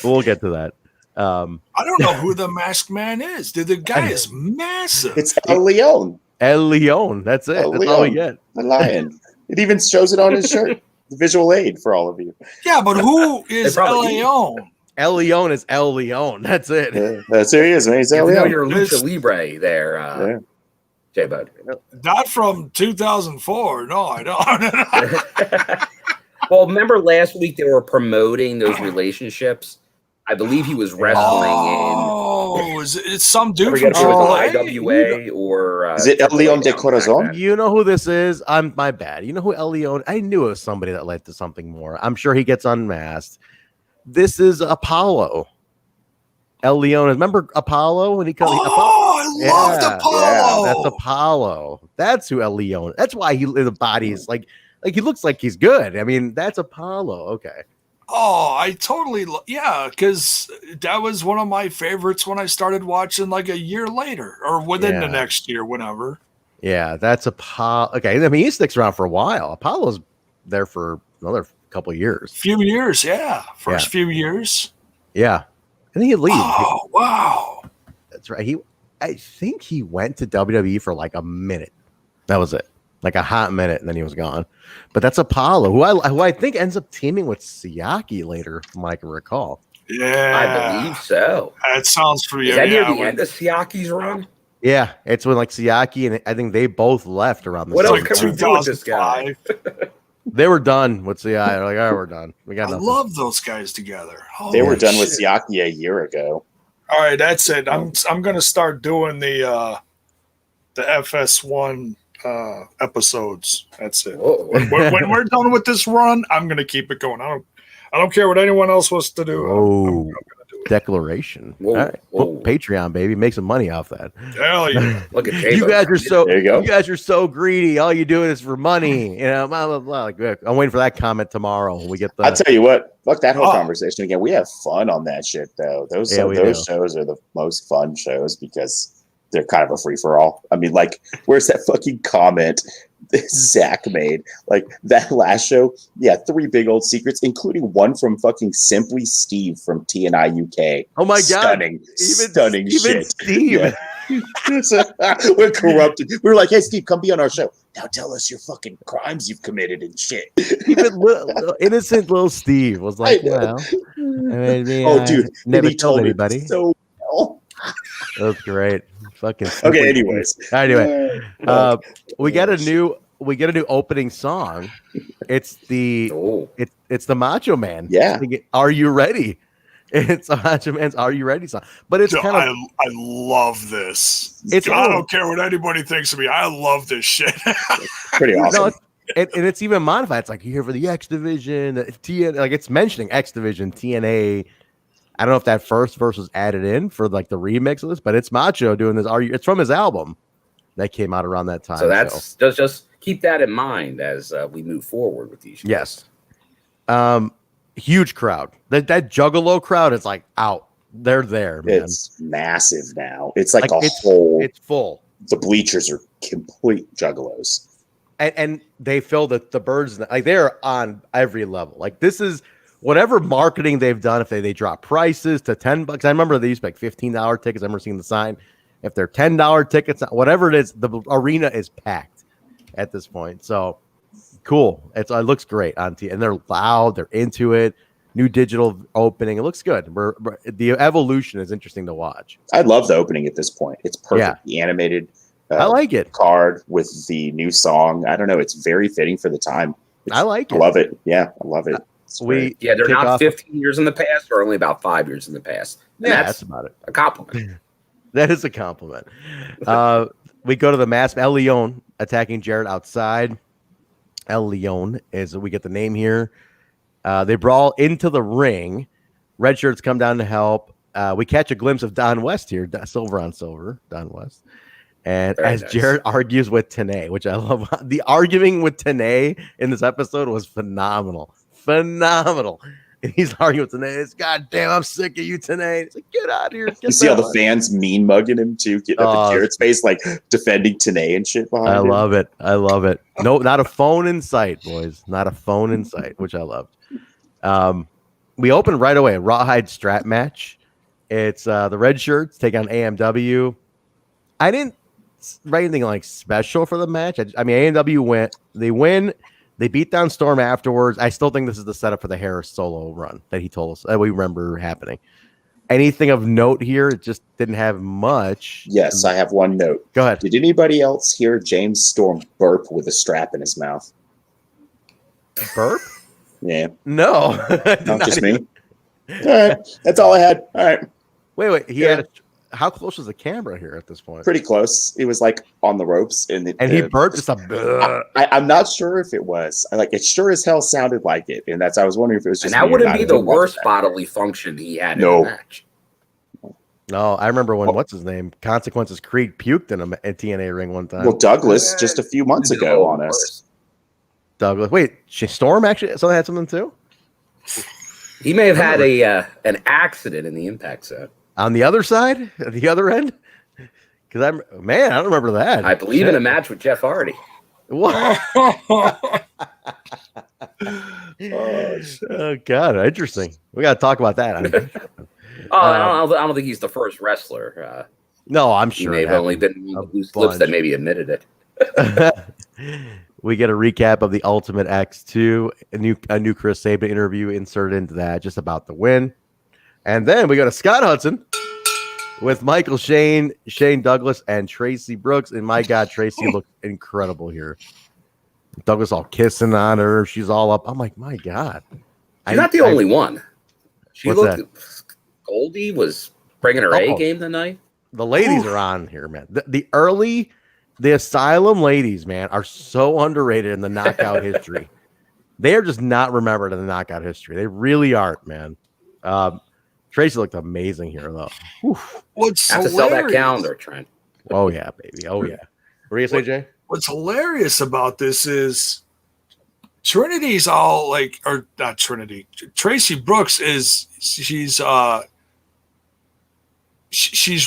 We'll get to that. I don't know who the Masked Man is. The guy is massive. It's El Leon. El Leon. That's it. That's all we get. The lion. It even shows it on his shirt. The visual aid for all of you. Yeah, but who is El Leon? El Leon is El Leon. That's it. Yeah, that's who he is, man. He's El Leon. You're Lucha Libre there. J-Bud. Not from 2004. No, I don't. Well, remember last week they were promoting those relationships? I believe he was wrestling in. Is it some dude from IWA or is it El Leon de Corazon? You know who this is? My bad. You know who El Leon? I knew it was somebody that led to something more. I'm sure he gets unmasked. This is Apollo. El Leon. Remember Apollo when he comes? I loved Apollo. Yeah, that's Apollo. That's who El Leon. That's why the body is like he looks like he's good. I mean, that's Apollo. Okay. Oh, I totally because that was one of my favorites when I started watching like a year later or within the next year, whenever. Yeah, that's Apollo. Okay, I mean he sticks around for a while. Apollo's there for another couple of years. Few years, few years. Yeah. And then he leaves. Oh, wow. That's right. I think he went to WWE for like a minute. That was it. Like a hot minute, and then he was gone. But that's Apollo, who I think ends up teaming with Siaki later, from what I can recall. Yeah. I believe so. That sounds familiar. Is that near the end of Siaki's run? Yeah. It's when like Siaki and I think they both left around the same time. What else can we do with this guy? They were done with Siaki. They're like, all right, we're done. We got nothing. I love those guys together. They were done with Siaki a year ago. All right, that's it. I'm going to start doing the FS1 episodes. That's it. When we're done with this run, I'm going to keep it going. I don't care what anyone else wants to do. Oh, I'm going to do declaration. Whoa, All right. whoa. Patreon, baby. Make some money off that. Hell yeah. Look at Jay. You guys are so There you go. you guys are so greedy. All you do is for money. You know, blah, blah, blah. Like, I'm waiting for that comment tomorrow when we get the I'll tell you what, fuck that whole conversation again. We have fun on that shit though. Those shows are the most fun shows because they're kind of a free for all. I mean, like, where's that fucking comment that Zach made? Like that last show, yeah, 3 big old secrets, including one from fucking Simply Steve from TNI UK. Oh my god, stunning shit. Steve. Yeah. We're corrupted. We were like, hey Steve, come be on our show. Now tell us your fucking crimes you've committed and shit. Even innocent little Steve was like, well, dude, never he told told anybody. So well. That was great. Fucking okay. Anyways, we get a new opening song. It's the Macho Man. Yeah. Are you ready? It's a Macho Man's "Are You Ready" song, but it's kind of. I love this. I don't care what anybody thinks of me. I love this shit. Pretty awesome. No, and it's even modified. It's like you're here for the X Division, the TNA. Like it's mentioning X Division, TNA. I don't know if that first verse was added in for like the remix of this, but it's Macho doing this. It's from his album that came out around that time. So that's just keep that in mind as we move forward with these shows. Yes. Huge crowd. That Juggalo crowd is like out. They're there, man. It's massive now. It's like it's full. The bleachers are complete Juggalos. And they fill the birds. Like they're on every level. Like this is whatever marketing they've done. If they drop prices to $10, I remember they used to like $15 tickets. I remember seeing the sign. If they're $10 tickets, whatever it is, the arena is packed at this point. So cool. It looks great on TV, and they're loud. They're into it. New digital opening. It looks good. The evolution is interesting to watch. I love the opening at this point. It's perfectly animated. I like it. Card with the new song. I don't know. It's very fitting for the time. I like it. I love it. Yeah, I love it. They're not 15 years in the past, or only about 5 years in the past. And that's about it. A compliment. That is a compliment. We go to the mask. El Leon attacking Jarrett outside. El Leon we get the name here. They brawl into the ring. Red shirts come down to help. We catch a glimpse of Don West here, silver on silver, Don West. And very nice. Jarrett argues with TNA, which I love. The arguing with TNA in this episode was phenomenal. And he's arguing with TNA. It's goddamn, I'm sick of you, TNA. It's like, get out of here. You see all the fans mean mugging him too, getting up in Jarrett's face, like defending TNA and shit behind him. I love it. No, not a phone in sight, boys. Not a phone in sight, which I loved. We open right away. Rawhide Strap Match. It's the red shirts take on AMW. I didn't write anything like special for the match. I mean, AMW they win. They beat down Storm afterwards. I still think this is the setup for the Harris solo run that he told us that we remember happening. Anything of note here? It just didn't have much. Yes, I have one note. Go ahead. Did anybody else hear James Storm burp with a strap in his mouth? Burp? Yeah. No. Not just me. All right. That's all I had. All right. Wait. He had how close was the camera here at this point? Pretty close. It was like on the ropes, and he burped just a. I'm not sure if it was. It sure as hell sounded like it, and I was wondering if it was just. And that wouldn't be the worst bodily function he had in the match. No, I remember when what's his name, Consequences Creed puked in a TNA ring one time. Well, Douglas just a few months ago on us. Douglas, wait, Storm actually had something too. He may have had an accident in the Impact Zone. On the other side, at the other end, because I don't remember that. I believe in a match with Jeff Hardy. What? Oh God, interesting. We got to talk about that. I don't think he's the first wrestler. No, I'm sure. He may have only been one of the loose lips that maybe admitted it. We get a recap of the Ultimate X2, a new Chris Sabin interview inserted into that, just about the win. And then we go to Scott Hudson with Michael Shane Douglas, and Tracy Brooks. And my God, Tracy looked incredible here. Douglas all kissing on her. She's all up. I'm like, my God. She's not the only one. She looked. Goldie was bringing her A game tonight. The ladies are on here, man. The Asylum ladies, man, are so underrated in the knockout history. They are just not remembered in the knockout history. They really aren't, man. Tracy looked amazing here, though. What's Have to sell that calendar, Trent. Oh yeah, baby. Oh yeah. What do you say, Jay? What's hilarious about this is Trinity's all like, or not Trinity. Tracy Brooks is she's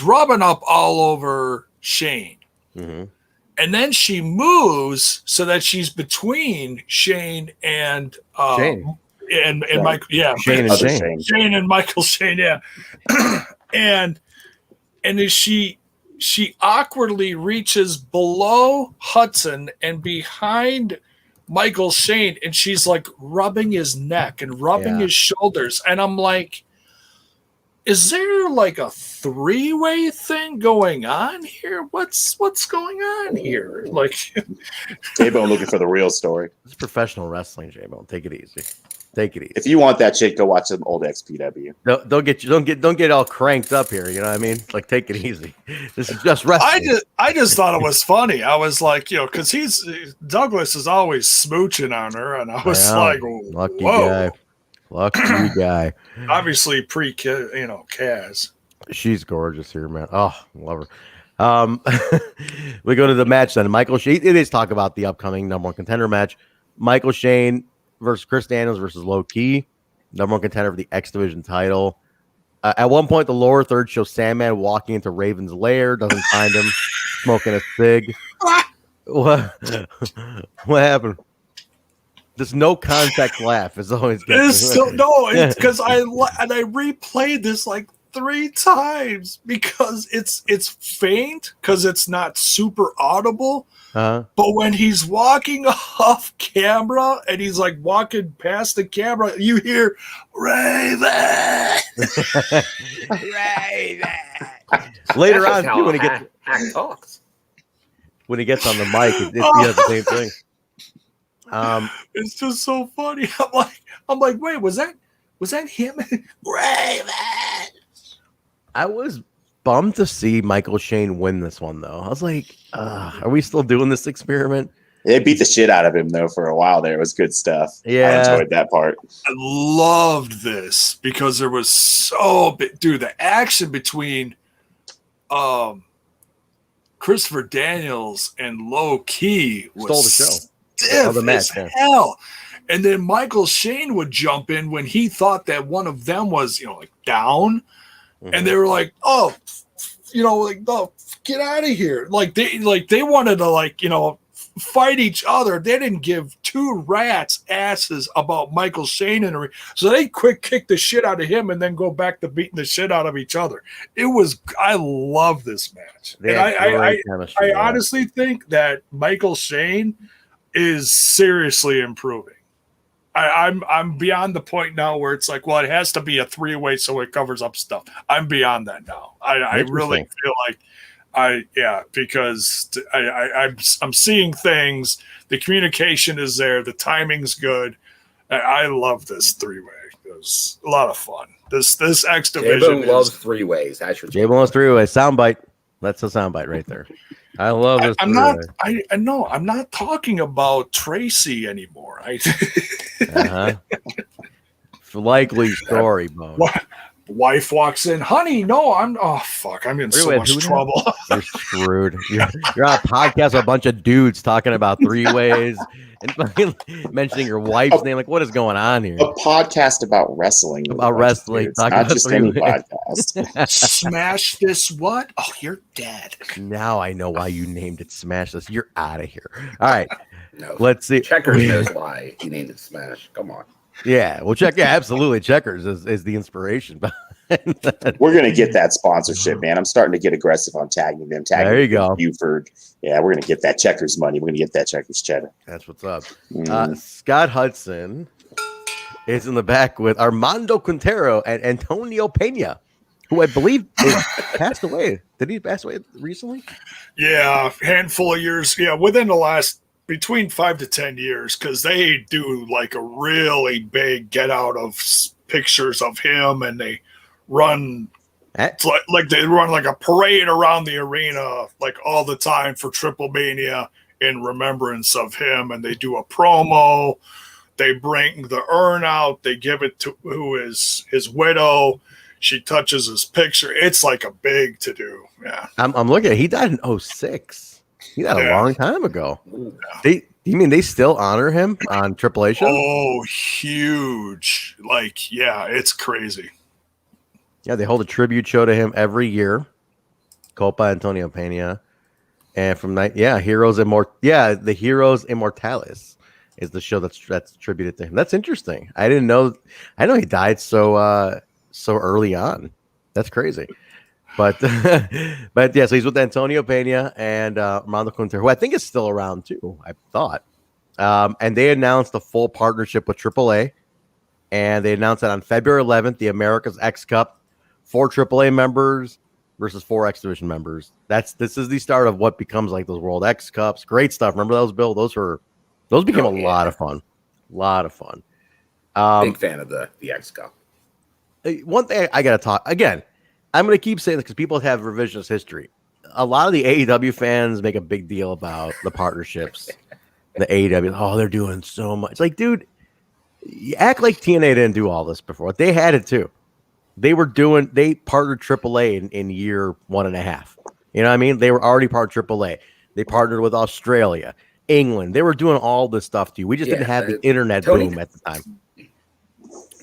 rubbing up all over Shane, and then she moves so that she's between Shane and Shane. And Michael, yeah, Shane and Michael Shane, yeah, and as she awkwardly reaches below Hudson and behind Michael Shane, and she's like rubbing his neck and rubbing his shoulders, and I'm like, is there like a three-way thing going on here? What's going on here? Like, J-Bone looking for the real story. It's professional wrestling, J-Bone. Take it easy. Take it easy. If you want that shit, go watch some old XPW. Don't get all cranked up here. You know what I mean? Like, take it easy. This is just wrestling. I just thought it was funny. I was like, because Douglas is always smooching on her, and I was like, lucky whoa. guy. Lucky guy. Obviously, Kaz. She's gorgeous here, man. Oh, love her. We go to the match then. Michael Shane. It is talk about the upcoming number one contender match. Michael Shane versus Chris Daniels versus Low Key, number one contender for the X Division title. At one point, the lower third shows Sandman walking into Raven's lair, doesn't find him, smoking a cig. What happened? This no contact laugh is always good. It's because I replayed this like 3 times because it's faint because it's not super audible. But when he's walking off camera and he's like walking past the camera, you hear Raven. Raven. Later on, too, when he gets on the mic, it's the same thing. It's just so funny. I'm like, wait, was that him? Raven. I was bummed to see Michael Shane win this one, though. I was like, are we still doing this experiment? They beat the shit out of him, though, for a while there. It was good stuff. Yeah. I enjoyed that part. I loved this because there was the action between Christopher Daniels and Low Key was stole the show. Stiff the match, as hell. And then Michael Shane would jump in when he thought that one of them was, like down. And they were like, oh, get out of here. Like they wanted to fight each other. They didn't give 2 rats asses about Michael Shane so they quick kick the shit out of him and then go back to beating the shit out of each other. I love this match. And I honestly think that Michael Shane is seriously improving. I'm beyond the point now where it's like, well, it has to be a 3-way so it covers up stuff. I'm beyond that now. I really feel like because I'm seeing things. The communication is there. The timing's good. I love this 3-way. It was a lot of fun. This X Division loves 3-ways. J-Bone loves 3-ways. Soundbite. That's a soundbite right there. I love this. I'm not talking about Tracy anymore. Likely story, Bone. Wife walks in, honey. No, I'm in so much trouble. You're screwed. You're on a podcast with a bunch of dudes talking about 3-ways and mentioning your wife's name. Like, what is going on here? A podcast about wrestling. About wrestling. Not just any podcast. Smash this what? Oh, you're dead. Now I know why you named it Smash This. You're out of here. All right. No. Let's see. Checkers knows why he named it Smash. Come on. Yeah. Well, absolutely. Checkers is the inspiration. We're going to get that sponsorship, man. I'm starting to get aggressive on tagging them. There you go. Buford. Yeah, we're going to get that Checkers money. We're going to get that Checkers cheddar. That's what's up. Scott Hudson is in the back with Armando Quintero and Antonio Pena, who I believe passed away. Did he pass away recently? Yeah, handful of years. Yeah, within the last between 5 to 10 years, because they do like a really big get out of pictures of him, and they run like they run like a parade around the arena like all the time for Triple Mania in remembrance of him, and they do a promo. They bring the urn out. They give it to who is his widow. she touches his picture. It's like a big to do. Yeah. I'm looking at, he died in 2006. He died a long time ago. You mean they still honor him on AAA shows? Oh, huge. Like, yeah, it's crazy. Yeah, they hold a tribute show to him every year. Copa Antonio Pena. And from the Heroes Immortalis is the show that's attributed to him. That's interesting. I didn't know. I know he died so early on. That's crazy. But but yeah, so he's with Antonio Pena and Armando Quintero, who I think is still around too. I thought, and they announced a full partnership with AAA, and they announced that on February 11th, the America's X Cup, 4 AAA members versus 4 X Division members. This is the start of what becomes like those World X Cups. Great stuff. Remember those, Bill? Those became a lot of fun. Big fan of the X Cup. One thing I gotta talk again. I'm going to keep saying this because people have revisionist history. A lot of the AEW fans make a big deal about the partnerships. The AEW, oh, they're doing so much. It's like, dude, you act like TNA didn't do all this before. They had it too. They partnered AAA in year 1.5. You know what I mean? They were already part of AAA. They partnered with Australia, England. They were doing all this stuff to you. We just didn't have the internet boom at the time.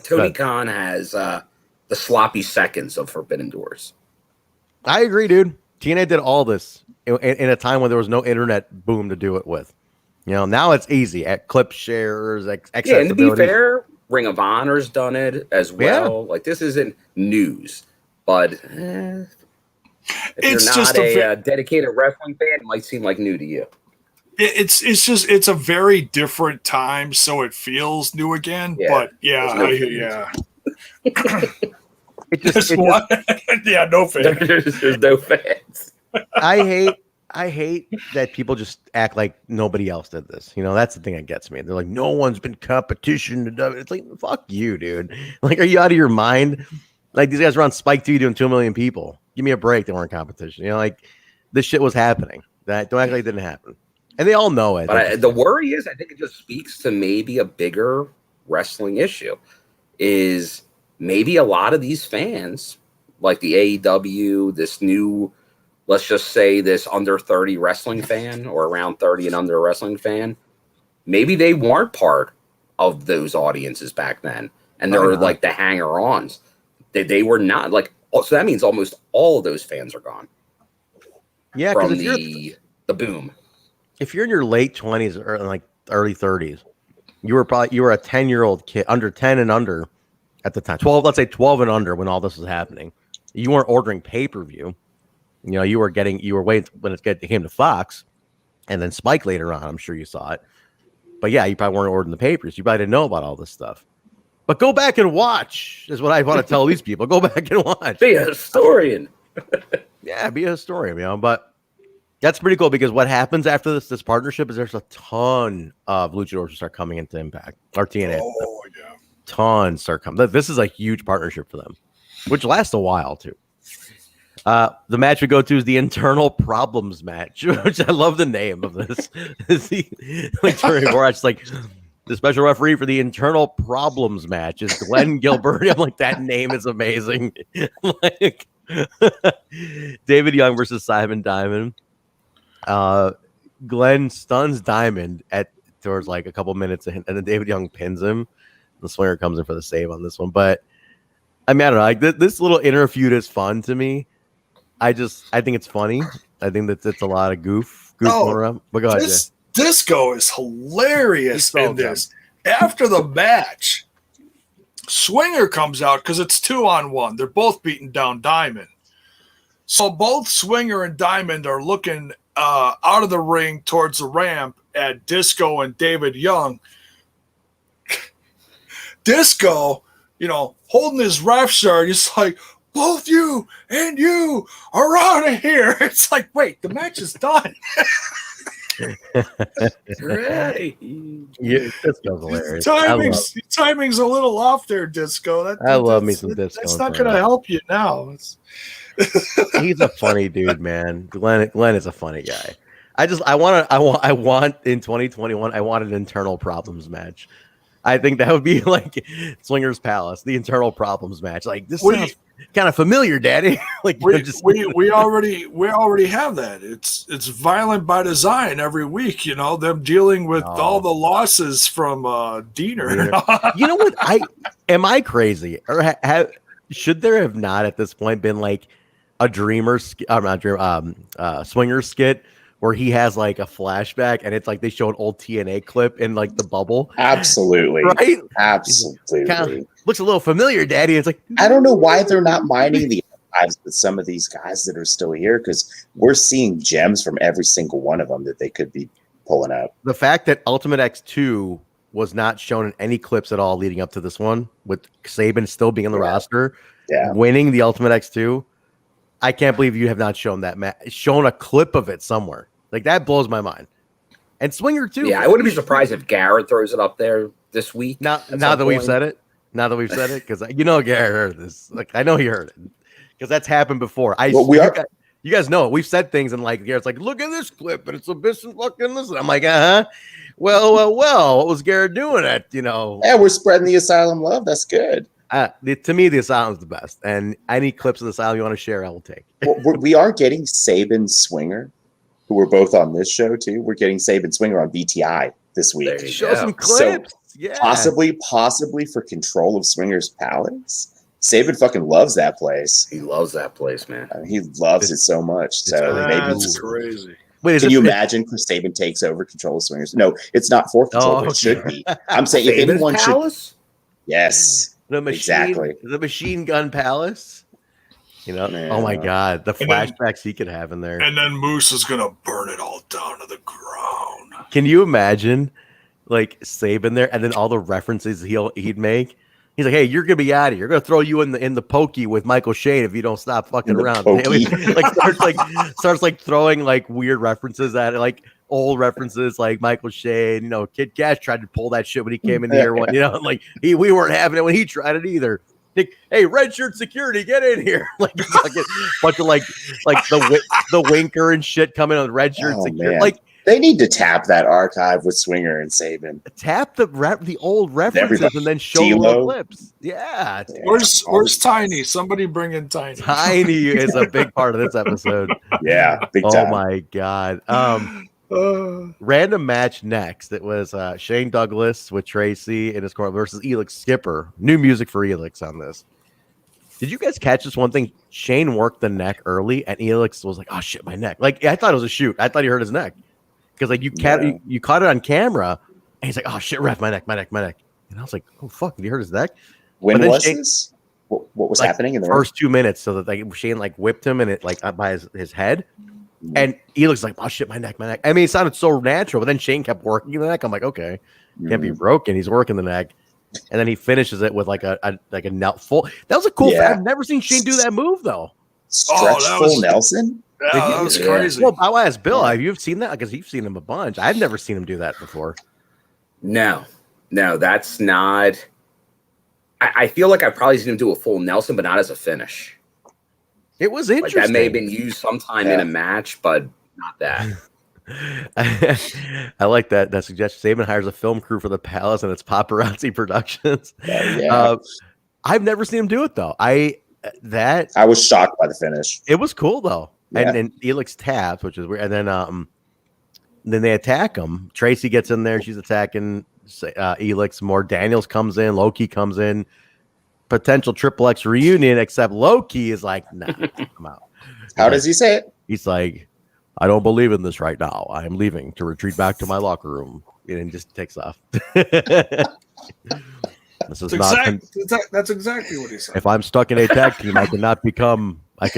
Tony Khan has the sloppy seconds of Forbidden Doors. I agree, dude. TNA did all this in a time when there was no internet boom to do it with. You know, now it's easy at clip shares, accessibility. And to be fair, Ring of Honor's done it as well. Yeah. Like, this isn't news, but if it's you're not a dedicated wrestling fan, it might seem like new to you. It's a very different time, so it feels new again. Yeah. But no fans. There's no fans. I hate that people just act like nobody else did this. You know, that's the thing that gets me. They're like, no one's been competition to do it. It's like, fuck you, dude. Like, are you out of your mind? Like, these guys were on Spike TV doing 2 million people. Give me a break. They weren't competition. You know, like, this shit was happening. Don't act like it didn't happen. And they all know it. But the worry is, I think it just speaks to maybe a bigger wrestling issue. Is maybe a lot of these fans, like the AEW, this new, let's just say this under 30 wrestling fan or around 30 and under wrestling fan, maybe they weren't part of those audiences back then. And they were like the hanger-ons. They were not like, so that means almost all of those fans are gone. Yeah, from the boom. If you're in your late 20s or like early 30s, you were a 10-year-old kid, under 10 and under at the time. 12, let's say 12 and under when all this was happening. You weren't ordering pay-per-view. You know, you were waiting when it came to Fox, and then Spike later on. I'm sure you saw it. But yeah, you probably weren't ordering the papers. You probably didn't know about all this stuff. But go back and watch is what I want to tell these people. Go back and watch. Be a historian. Yeah, be a historian, you know, but that's pretty cool because what happens after this partnership is there's a ton of luchadors who start coming into Impact or TNA. Oh, yeah. Tons start coming. This is a huge partnership for them, which lasts a while too. The match we go to is the Internal Problems match, which I love the name of this. Like the special referee for the Internal Problems match is Glen Gilberti. I'm like, that name is amazing. Like David Young versus Simon Diamond. Glen stuns Diamond towards like a couple minutes, and then David Young pins him. The Swinger comes in for the save on this one, but I mean, I don't know. Like this little inner feud is fun to me. I think it's funny. I think that it's a lot of goof going around. But go ahead, Disco is hilarious in this. After the match, Swinger comes out because it's 2-on-1. They're both beating down Diamond. So both Swinger and Diamond are looking out of the ring towards the ramp at Disco and David Young. Disco, holding his ref shirt, he's like, both you and you are out of here. It's like, wait, the match is done. Right. Yeah, Disco's hilarious. Timing's a little off there, Disco. I love me some Disco. That's not going to help you now. He's a funny dude, man. Glen is a funny guy. I want in 2021. I want an Internal Problems match. I think that would be like Swingers Palace, the internal problems match. Like this sounds kind of familiar, Daddy. Like we already have that. It's violent by design every week. You know, them dealing with all the losses from DiNero. You know what? Am I crazy, or should there have not at this point been like a Swinger skit where he has like a flashback and it's like they show an old TNA clip in like the bubble? Absolutely. Right? Absolutely. Kind of looks a little familiar, Daddy. It's like, I don't know why they're not mining the archives with some of these guys that are still here, because we're seeing gems from every single one of them that they could be pulling up. The fact that Ultimate X2 was not shown in any clips at all leading up to this one, with Sabin still being on the roster, winning the Ultimate X2, I can't believe you have not shown that shown a clip of it somewhere. Like that blows my mind. And Swinger too. Yeah, I wouldn't be surprised if Garrett throws it up there this week. Now that we've said it, because Garrett heard this. Like I know he heard it because that's happened before. You guys know it. We've said things and like Garrett's like, look at this clip and it's a bit fucking this. I'm like, well. What was Garrett doing at Yeah, we're spreading the Asylum love. That's good. To me, the Asylum's the best, and any clips of the Asylum you want to share, I will take. Well, we are getting Sabin Swinger, who we're both on this show too. We're getting Sabin Swinger on BTI this week. Show some clips. So possibly for control of Swingers Palace. Sabin fucking loves that place. He loves that place, man. He loves it so much. So maybe it's crazy. Wait, can you imagine Chris Sabin takes over control of Swingers? No, it's not for control. It should be. I'm saying if anyone Palace? Yes. The Machine Gun Palace. Oh my God, the flashbacks he could have in there. And then Moose is gonna burn it all down to the ground. Can you imagine, like Sabin there, and then all the references he'd make? He's like, "Hey, you're gonna be out of here. You're gonna throw you in the pokey with Michael Shane if you don't stop fucking around." Starts throwing like weird references at it, like old references, like Michael Shane. Kid Kash tried to pull that shit when he came in here. We weren't having it when he tried it either. Like, hey, red shirt security, get in here! Like fucking bunch of like the winker and shit coming on red shirt security. Man. Like they need to tap that archive with Swinger and Sabin. Tap the old references and then show the clips. Yeah. Where's Tiny? Somebody bring in Tiny. Tiny is a big part of this episode. Yeah, big time. Oh my God. Random match next. It was Shane Douglas with Tracy in his corner versus Elix Skipper. New music for Elix on this. Did you guys catch this one thing? Shane worked the neck early, and Elix was like, "Oh shit, my neck!" Like I thought it was a shoot. I thought he hurt his neck because like you caught it on camera, and he's like, "Oh shit, ref, my neck!" And I was like, "Oh fuck, did he hurt his neck?" When was this? What was happening in the first 2 minutes? So that Shane whipped him and it up by his head. And he looks like, "Oh shit, my neck." I mean, it sounded so natural, but then Shane kept working the neck. I'm like, okay, can't be broken. He's working the neck, and then he finishes it with like a full. That was a cool. I've never seen Shane do that move though. Full Nelson. Yeah, that was crazy. Well, I'll ask Bill. Have you seen that? Because you've seen him a bunch. I've never seen him do that before. No, that's not. I feel like I've probably seen him do a full Nelson, but not as a finish. It was interesting. Like that may have been used sometime in a match, but not that. I like that suggestion. Sabin hires a film crew for the Palace, and it's Paparazzi Productions. I've never seen him do it though. I was shocked by the finish. It was cool though, and Elix taps, which is weird, and then they attack him. Tracy gets in there; she's attacking Elix more. Daniels comes in, Loki comes in. Potential Triple X reunion, except Loki is like, "Nah, I'm out." How does he say it? He's like, "I don't believe in this right now. I am leaving to retreat back to my locker room," and just takes off. That's exactly what he said. If I'm stuck in a tag team, I cannot become X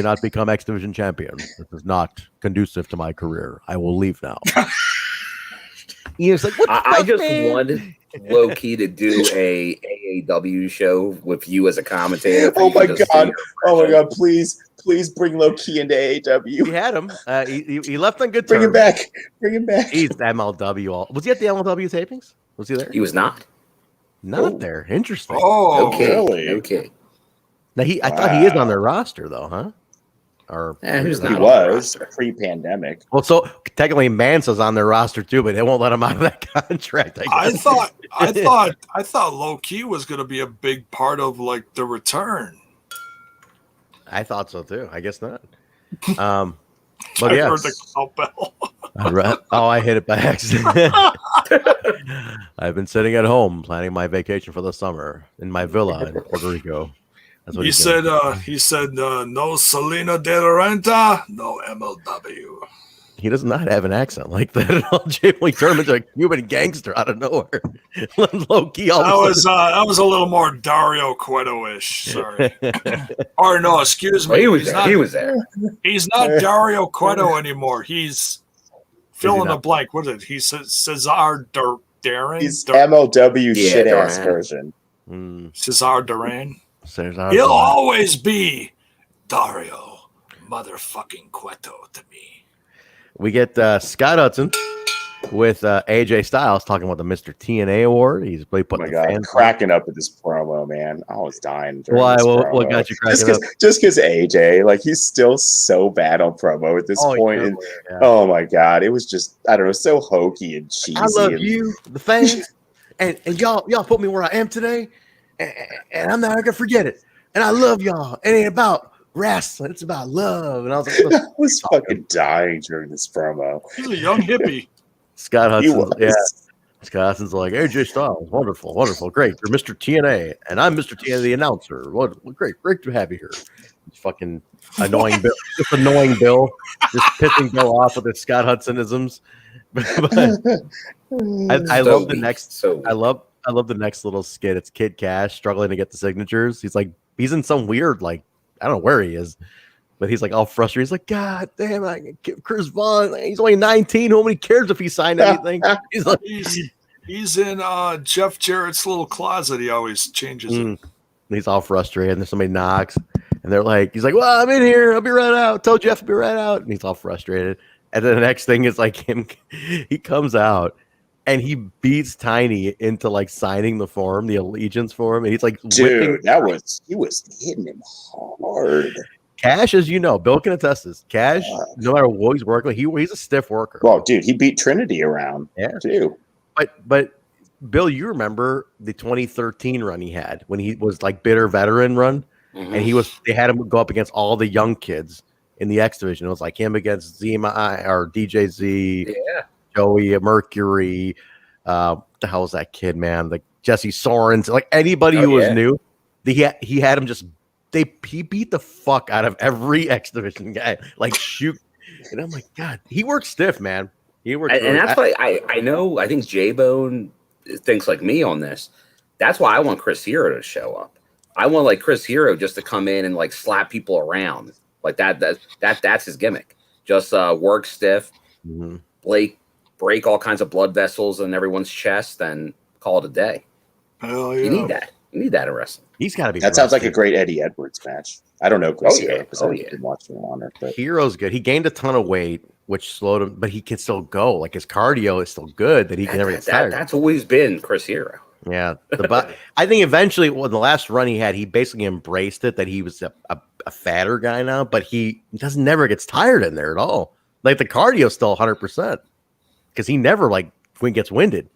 Division champion. This is not conducive to my career. I will leave now. He's like, "What the fuck, I just man?" wanted low key to do a AAW show with you as a commentator. Oh my god! Please bring low key into AAW. We had him. He left on good terms. Bring him back. He's MLW. Was he at the MLW tapings? Was he there? He was not. Not there. Interesting. Oh, okay. Really? Okay. Now I thought he is on their roster though, huh? Or who's He not was pre-pandemic. well, so technically Mansa's on their roster too, but they won't let him out of that contract. I thought low key was going to be a big part of like the return. I thought so too. I guess not. But I yeah, heard the cowbell. I hit it by accident. I've been sitting at home planning my vacation for the summer in my villa in Puerto Rico. That's what He said no Selena de la Renta, no MLW. He does not have an accent like that at all. Jay Boy turned into a Cuban gangster out of nowhere. Low key, That was a little more Dario Cueto-ish. Sorry. Or no, excuse me. He was there. He's not Dario Cueto anymore. He's fill in the blank. What is it? He says Cesar Darren. He's MLW shit ass version. Cesar Duran. Cesar He'll Duran. always be Dario motherfucking Cueto to me. We get Scott Hudson with AJ Styles talking about the Mr. TNA award. He's putting Oh my God, cracking up at this promo, man. I was dying. Why? What got you cracking up? Just because AJ, like, he's still so bad on promo at this point. And, oh my God, it was just, I don't know, so hokey and cheesy. I love you, the fans, and y'all put me where I am today, and I'm not gonna forget it. And I love y'all. It ain't about wrestling, it's about love. And I was like, I was fucking dying during this promo. He's a young hippie. Scott Hudson, Scott Hudson's like, AJ Styles, wonderful, great. You're Mr. TNA, and I'm Mr. TNA, the announcer. What great to have you here. It's fucking annoying Bill, just annoying Bill, just pissing Bill off with his Scott Hudsonisms. I love the next. I love the next little skit. It's Kid Kash struggling to get the signatures. He's in some weird, like, I don't know where he is, but he's like all frustrated. He's like, God damn, Chris Vaughn, he's only 19. Nobody cares if he signed anything. He's like, he's in Jeff Jarrett's little closet. He always changes it. He's all frustrated. And then somebody knocks, and they're like, he's like, well, I'm in here. I'll be right out. Tell Jeff I'll be right out. And he's all frustrated. And then the next thing is like he comes out. And he beats Tiny into like signing the form, the allegiance form, and he's like, dude, he was hitting him hard. Kash, as you know, Bill can attest this. Kash, no matter what he's working with, he's a stiff worker. Well, dude, he beat Trinity around, too. But Bill, you remember the 2013 run he had when he was like bitter veteran run, and they had him go up against all the young kids in the X division. It was like him against Zima or DJZ. Yeah. Joey Mercury, the hell was that kid, man? Like Jesse Sorens, like anybody who was new, he had him he beat the fuck out of every X Division guy, like shoot. And I'm like, God, he works stiff, man. He works, and that's why I know. I think J-Bone thinks like me on this. That's why I want Chris Hero to show up. I want like Chris Hero just to come in and like slap people around like that. That's his gimmick. Just work stiff, break all kinds of blood vessels in everyone's chest, and call it a day. Hell yeah. You need that. You need that in wrestling. He's got to be. That sounds like a great Eddie Edwards match. I don't know Chris Hero because I didn't watch him on it. But Hero's good. He gained a ton of weight, which slowed him, but he can still go. Like his cardio is still good. That he can never get tired. That's always been Chris Hero. Yeah, I think eventually, the last run he had, he basically embraced it that he was a fatter guy now, but he never gets tired in there at all. Like the cardio still 100%. Because he never gets winded.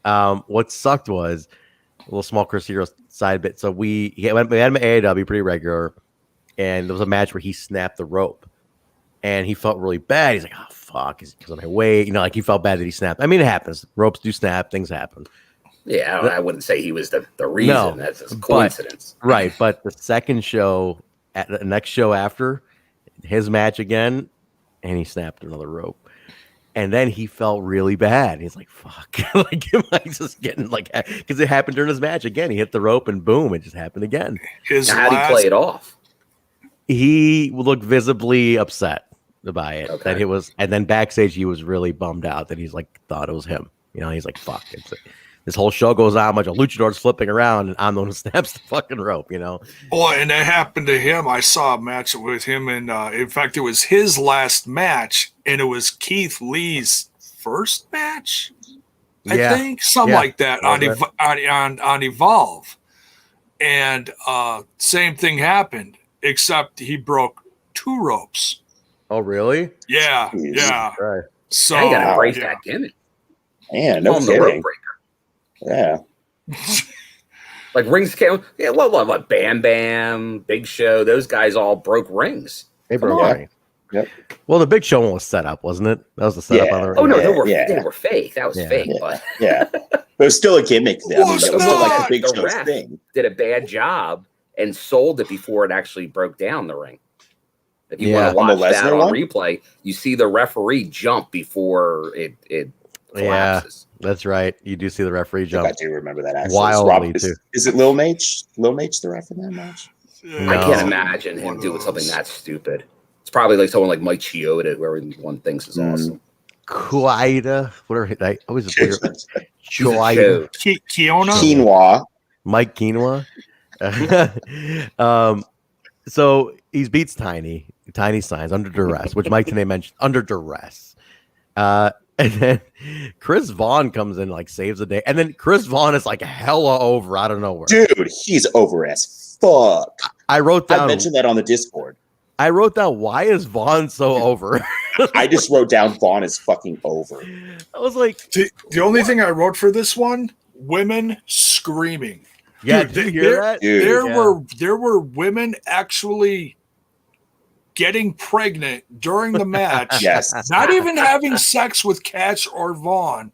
What sucked was a little small Chris Hero side bit. So we had him at AEW pretty regular, and there was a match where he snapped the rope, and he felt really bad. He's like, "Oh fuck!" Because of my weight, like he felt bad that he snapped. I mean, it happens. Ropes do snap. Things happen. Yeah, I wouldn't say he was the reason. No, that's a coincidence, right? But the second show, at the next show after his match again, and he snapped another rope. And then he felt really bad. He's like, fuck. Like, am I just getting because it happened during his match again. He hit the rope and boom, it just happened again. How did he play it off? He looked visibly upset by it. Okay. That it was, and then backstage he was really bummed out that he's thought it was him. He's like, fuck. This whole show goes on, a bunch of luchadors flipping around, and I'm the one who snaps the fucking rope, Boy, and that happened to him. I saw a match with him, and in fact, it was his last match, and it was Keith Lee's first match, I think, something like that on Evolve. And same thing happened, except he broke 2 ropes. Oh, really? Yeah, Jeez. yeah. Right. So I gotta embrace yeah. that gimmick. Yeah, no Call him the rope kidding. breaker. Yeah. Like rings came. Yeah, what? Bam Bam, Big Show. Those guys all broke rings. They broke on. right. Yep. Well, the big show one was set up, wasn't it? That was the setup Yeah. on the ring. Oh no, Yeah, they were fake. That was Yeah. fake. Yeah. But Yeah. But it was still a gimmick. I mean, Was that was still like the not. Big The Show's ref thing. did a bad job and sold it before it actually broke down the ring. If you Yeah. want to On the watch that Lesnar on one? replay, you see the referee jump before it collapses. That's right. You do see the referee I think jump I do remember that actually. wildly, Is, too. is it Lil Mage? Lil Mage the ref in that match? Yeah, I can't No. imagine him One of doing something those. that stupid. It's probably like someone like Mike Chioda, who everyone thinks is awesome. Quida, whatever. I always He's a Quida. show. Kiona. Quinoa. Mike Quinoa. So he beats Tiny. Tiny signs under duress, which Mike today mentioned under duress. And then Chris Vaughn comes in, like saves the day. And then Chris Vaughn is like hella over out of nowhere. Dude, he's over as fuck. I wrote I down. mentioned that on the Discord. I wrote down, why is Vaughn so over? I just wrote down Vaughn is fucking over. I was like, The only thing I wrote for this one: women screaming. yeah, Dude, did you hear that? Dude. There were women actually getting pregnant during the match. Yes. Not even having sex with Kash or Vaughn,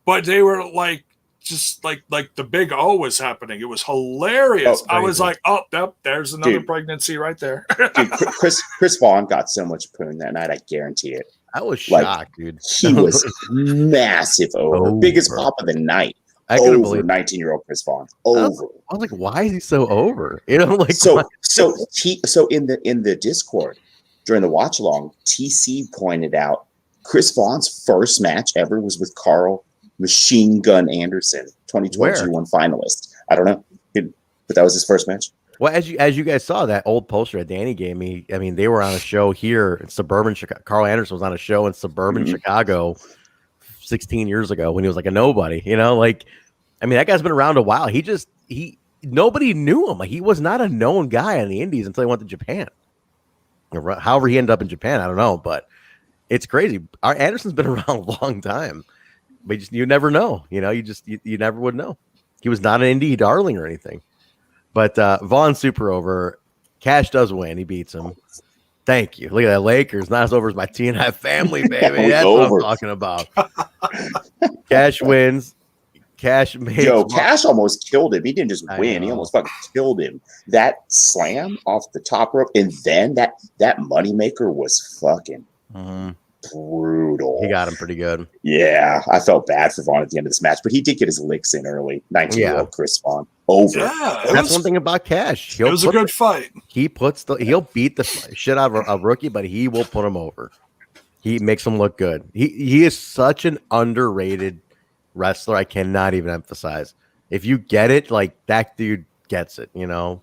but they were like just like the big O was happening. It was hilarious. Oh, I was crazy. like, oh, yep, there's another Dude. pregnancy right there. Dude, Chris Vaughn got so much poon that night, I guarantee it. I was Like, shocked, dude. He was massive over. Over. Biggest pop of the night. I couldn't Over believe it. 19-year-old Chris Vaughn. Over. I was like, why is he so over? You know, like So why- in the Discord during the watch along, TC pointed out Chris Vaughn's first match ever was with Carl Machine Gun Anderson, 2012 Where? G1 finalist. I don't know, but that was his first match. well, as you guys saw, that old poster that Danny gave me. I mean, they were on a show here in suburban Chicago. Carl Anderson was on a show in suburban Mhm. Chicago 16 years ago when he was like a nobody. You know, like I mean, that guy's been around a while. Nobody knew him. Like he was not a known guy in the Indies until he went to Japan. Or however, he ended up in Japan, I don't know, but it's crazy. Our Anderson's been around a long time, but you never know. You know, you never would know. He was not an indie darling or anything. But Vaughn's super over. Kash does win. He beats him. Thank you. Look at that Lakers. Not as over as my TNI family, baby. That's what I'm talking about. Kash wins. Kash made Kash almost killed him. He didn't just I win. He know. almost fucking killed him. That slam off the top rope, and then that moneymaker was fucking brutal. He got him pretty good. Yeah, I felt bad for Vaughn at the end of this match, but he did get his licks in early. 19-year-old Chris Vaughn over. Yeah, That's one thing about Kash. It was a good fight. He'll beat the shit out of a rookie, but he will put him over. He makes him look good. He is such an underrated wrestler. I cannot even emphasize. If you get it, like that dude gets it. You know.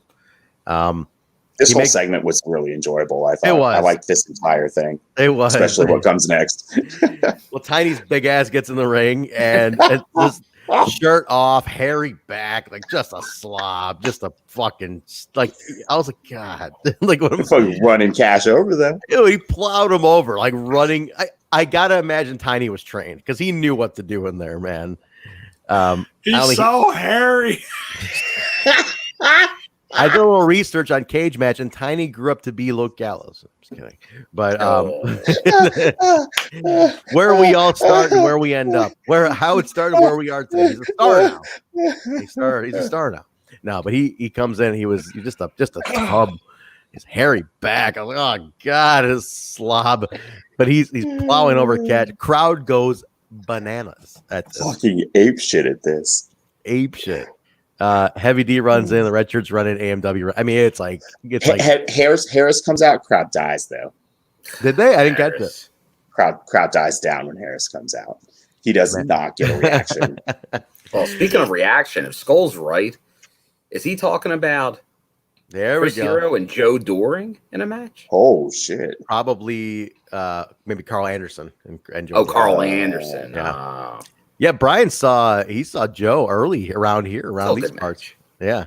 This whole segment was really enjoyable. I thought. It was. I liked this entire thing. It was, especially what comes next. Well, Tiny's big ass gets in the ring and just shirt off, hairy back, like just a slob, just a fucking like. I was like, God, like what am Fucking running Kash over them. He plowed him over, like running. I gotta imagine Tiny was trained because he knew what to do in there, man. He's so hairy. I did a little research on Cage Match, and Tiny grew up to be Luke Gallows. I'm just kidding, but where we all start and where we end up, how it started, where we are today. He's a star now. He's a star now. No, but he comes in. He's just a tub. His hairy back. I was like, oh God, his slob. But he's plowing over Kash. Crowd goes bananas at this. Fucking ape shit at this. Ape shit. Heavy D runs in, the red shirts running AMW. I mean, it's like Harris comes out, crowd dies though. Did they? I didn't catch it. Crowd dies down when Harris comes out. He does not get a reaction. Well, speaking of reaction, if Skull's right, is he talking about Chris Hero and Joe Doring in a match? Oh shit! Probably maybe Carl Anderson and Joe. Carl Anderson. Yeah. Yeah, Brian saw Joe early around here, around these parts. Yeah,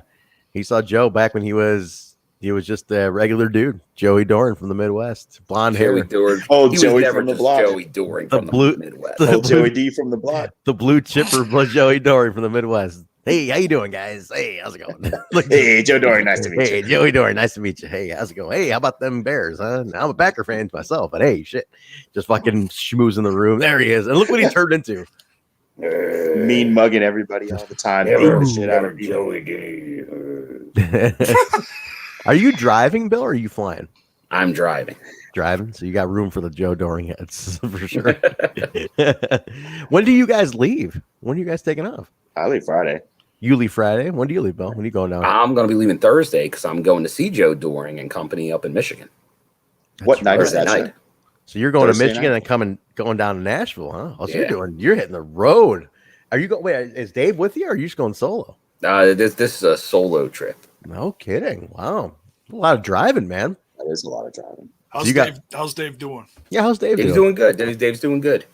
he saw Joe back when he was He was just a regular dude, Joey Doran from the Midwest, blonde hair. Doran. Oh, He Joey was never from the just block. Joey Doran from the Midwest. Oh, Joey D from the block. The blue chipper Joey Doran from the Midwest. Hey, how you doing, guys? Hey, how's it going? Hey, Joe Doran, nice to meet you. Hey, Joey Doran, nice to meet you. Hey, how's it going? Hey, how about them Bears? Huh? I'm a Packer fan myself, but hey, shit, just fucking schmooze in the room. There he is, and look what he turned into. Mean mugging everybody all the time. Beating the shit out of Joey D. Are you driving, Bill, or are you flying? I'm driving. Driving, so you got room for the Joe Doran hits for sure. When do you guys leave? When are you guys taking off? I leave Friday. You leave Friday. When do you leave, Bill? When are you going down? I'm going to be leaving Thursday because I'm going to see Joe Doran and company up in Michigan. What night is that? Night. So you're going Thursday to Michigan night? and going down to Nashville, huh? Oh, so you're hitting the road. Are you going? Wait, is Dave with you, or are you just going solo? This is a solo trip. No kidding. Wow, a lot of driving, man. That is a lot of driving. How's Dave doing? Yeah, how's Dave? Dave's doing good. Dave's doing good.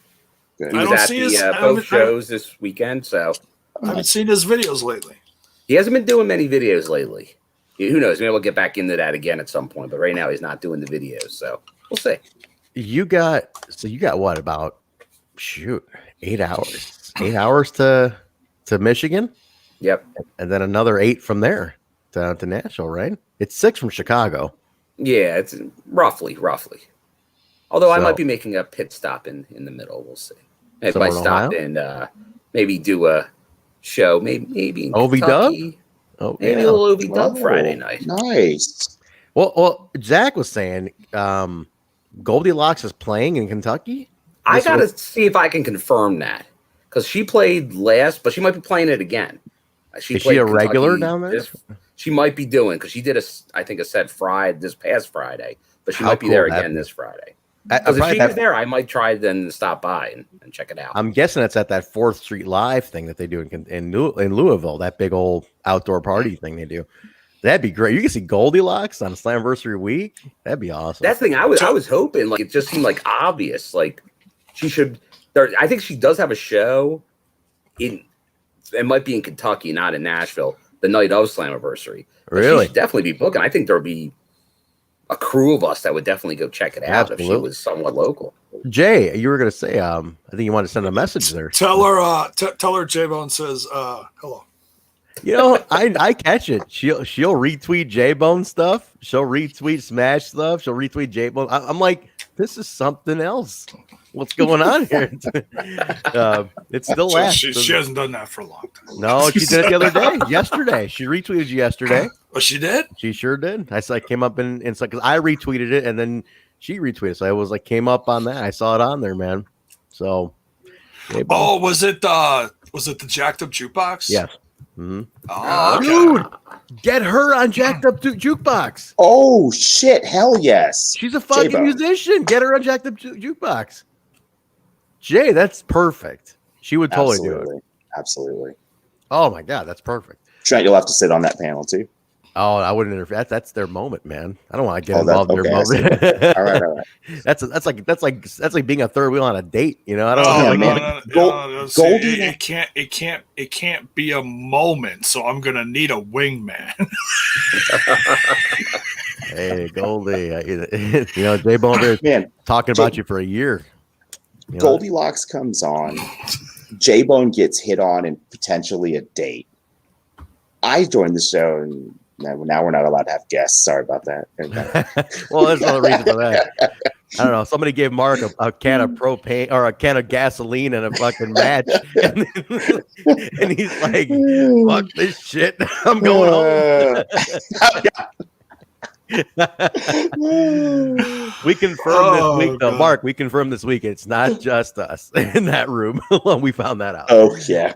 Good. He was at the both shows this weekend, so I haven't seen his videos lately. He hasn't been doing many videos lately. Who knows? Maybe we'll get back into that again at some point. But right now, he's not doing the videos, so we'll see. You got what, about 8 hours? 8 hours to Michigan. Yep, and then another 8 from there to Nashville, right? It's 6 from Chicago. Yeah, it's roughly. Although I might be making a pit stop in the middle. We'll see. If I stop and maybe do a show, maybe in OV Kentucky. Dub? Oh, maybe a little OV Dub Friday night. Nice. Well, Zach was saying Goldilocks is playing in Kentucky. I got to see if I can confirm that because she played last, but she might be playing it again. Is she a regular down there? She might be doing because she did a set Friday this past Friday, but she might be there again this Friday. Because if she was there, I might try then to stop by and check it out. I'm guessing it's at that 4th Street Live thing that they do in Louisville, that big old outdoor party thing they do. That'd be great. You can see Goldilocks on Slamversary week. That'd be awesome. That's the thing. I was hoping, like, it just seemed like obvious. Like, she should. I think she does have a show it might be in Kentucky, not in Nashville, the night of Slammiversary. Really? She should definitely be booking. I think there would be a crew of us that would definitely go check it out if she was somewhat local. Jay, you were going to say, I think you wanted to send a message there. Tell her J-Bone says hello. You know, I catch it. She'll retweet J-Bone stuff. She'll retweet Smash stuff. She'll retweet J-Bone. I'm like, this is something else. What's going on here? It's still last. She hasn't done that for a long time. No, she did it the other day. Yesterday. She retweeted you yesterday. Oh, she did? She sure did. I came up in it's like, because I retweeted it and then she retweeted. So I was like, came up on that. I saw it on there, man. So. Oh, was it the Jacked Up Jukebox? Yes. Mm-hmm. Oh, okay. Dude, get her on Jacked Up Jukebox. Oh shit! Hell yes. She's a fucking J-Bone. musician. Get her on Jacked Up Jukebox. Jay, that's perfect. She would totally do it. Absolutely. Oh my god, that's perfect. Trent, you'll have to sit on that panel too. Oh, I wouldn't interfere. That's their moment, man. I don't want to get involved in their moment. All right. That's like being a third wheel on a date. You know, I don't know. It can't be a moment. So I'm gonna need a wingman. Hey, Goldie, you know, Jay Bone, man, talking about you for a year. You know? Goldilocks comes on. J-Bone gets hit on and potentially a date. I joined the show and now we're not allowed to have guests. Sorry about that. Well, there's no reason for that. I don't know. Somebody gave Mark a can of propane or a can of gasoline and a fucking match. And he's like, fuck this shit. I'm going home. We confirmed this week, though. Mark, we confirmed this week it's not just us in that room. We found that out. Oh, yeah.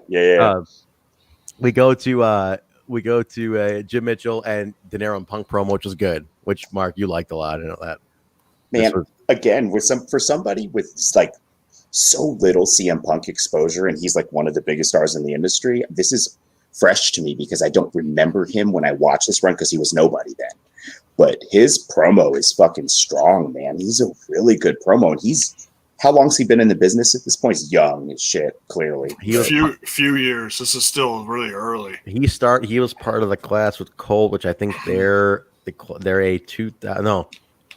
We go to Jim Mitchell and DiNero and Punk promo, which was good. Which Mark, you liked a lot. I know that. Man, again, for somebody with like so little CM Punk exposure, and he's like one of the biggest stars in the industry. This is fresh to me because I don't remember him when I watched this run because he was nobody then. But his promo is fucking strong, man. He's a really good promo, and how long's he been in the business at this point? He's young as shit, clearly. Few years. This is still really early. He was part of the class with Cole, which I think they're they're a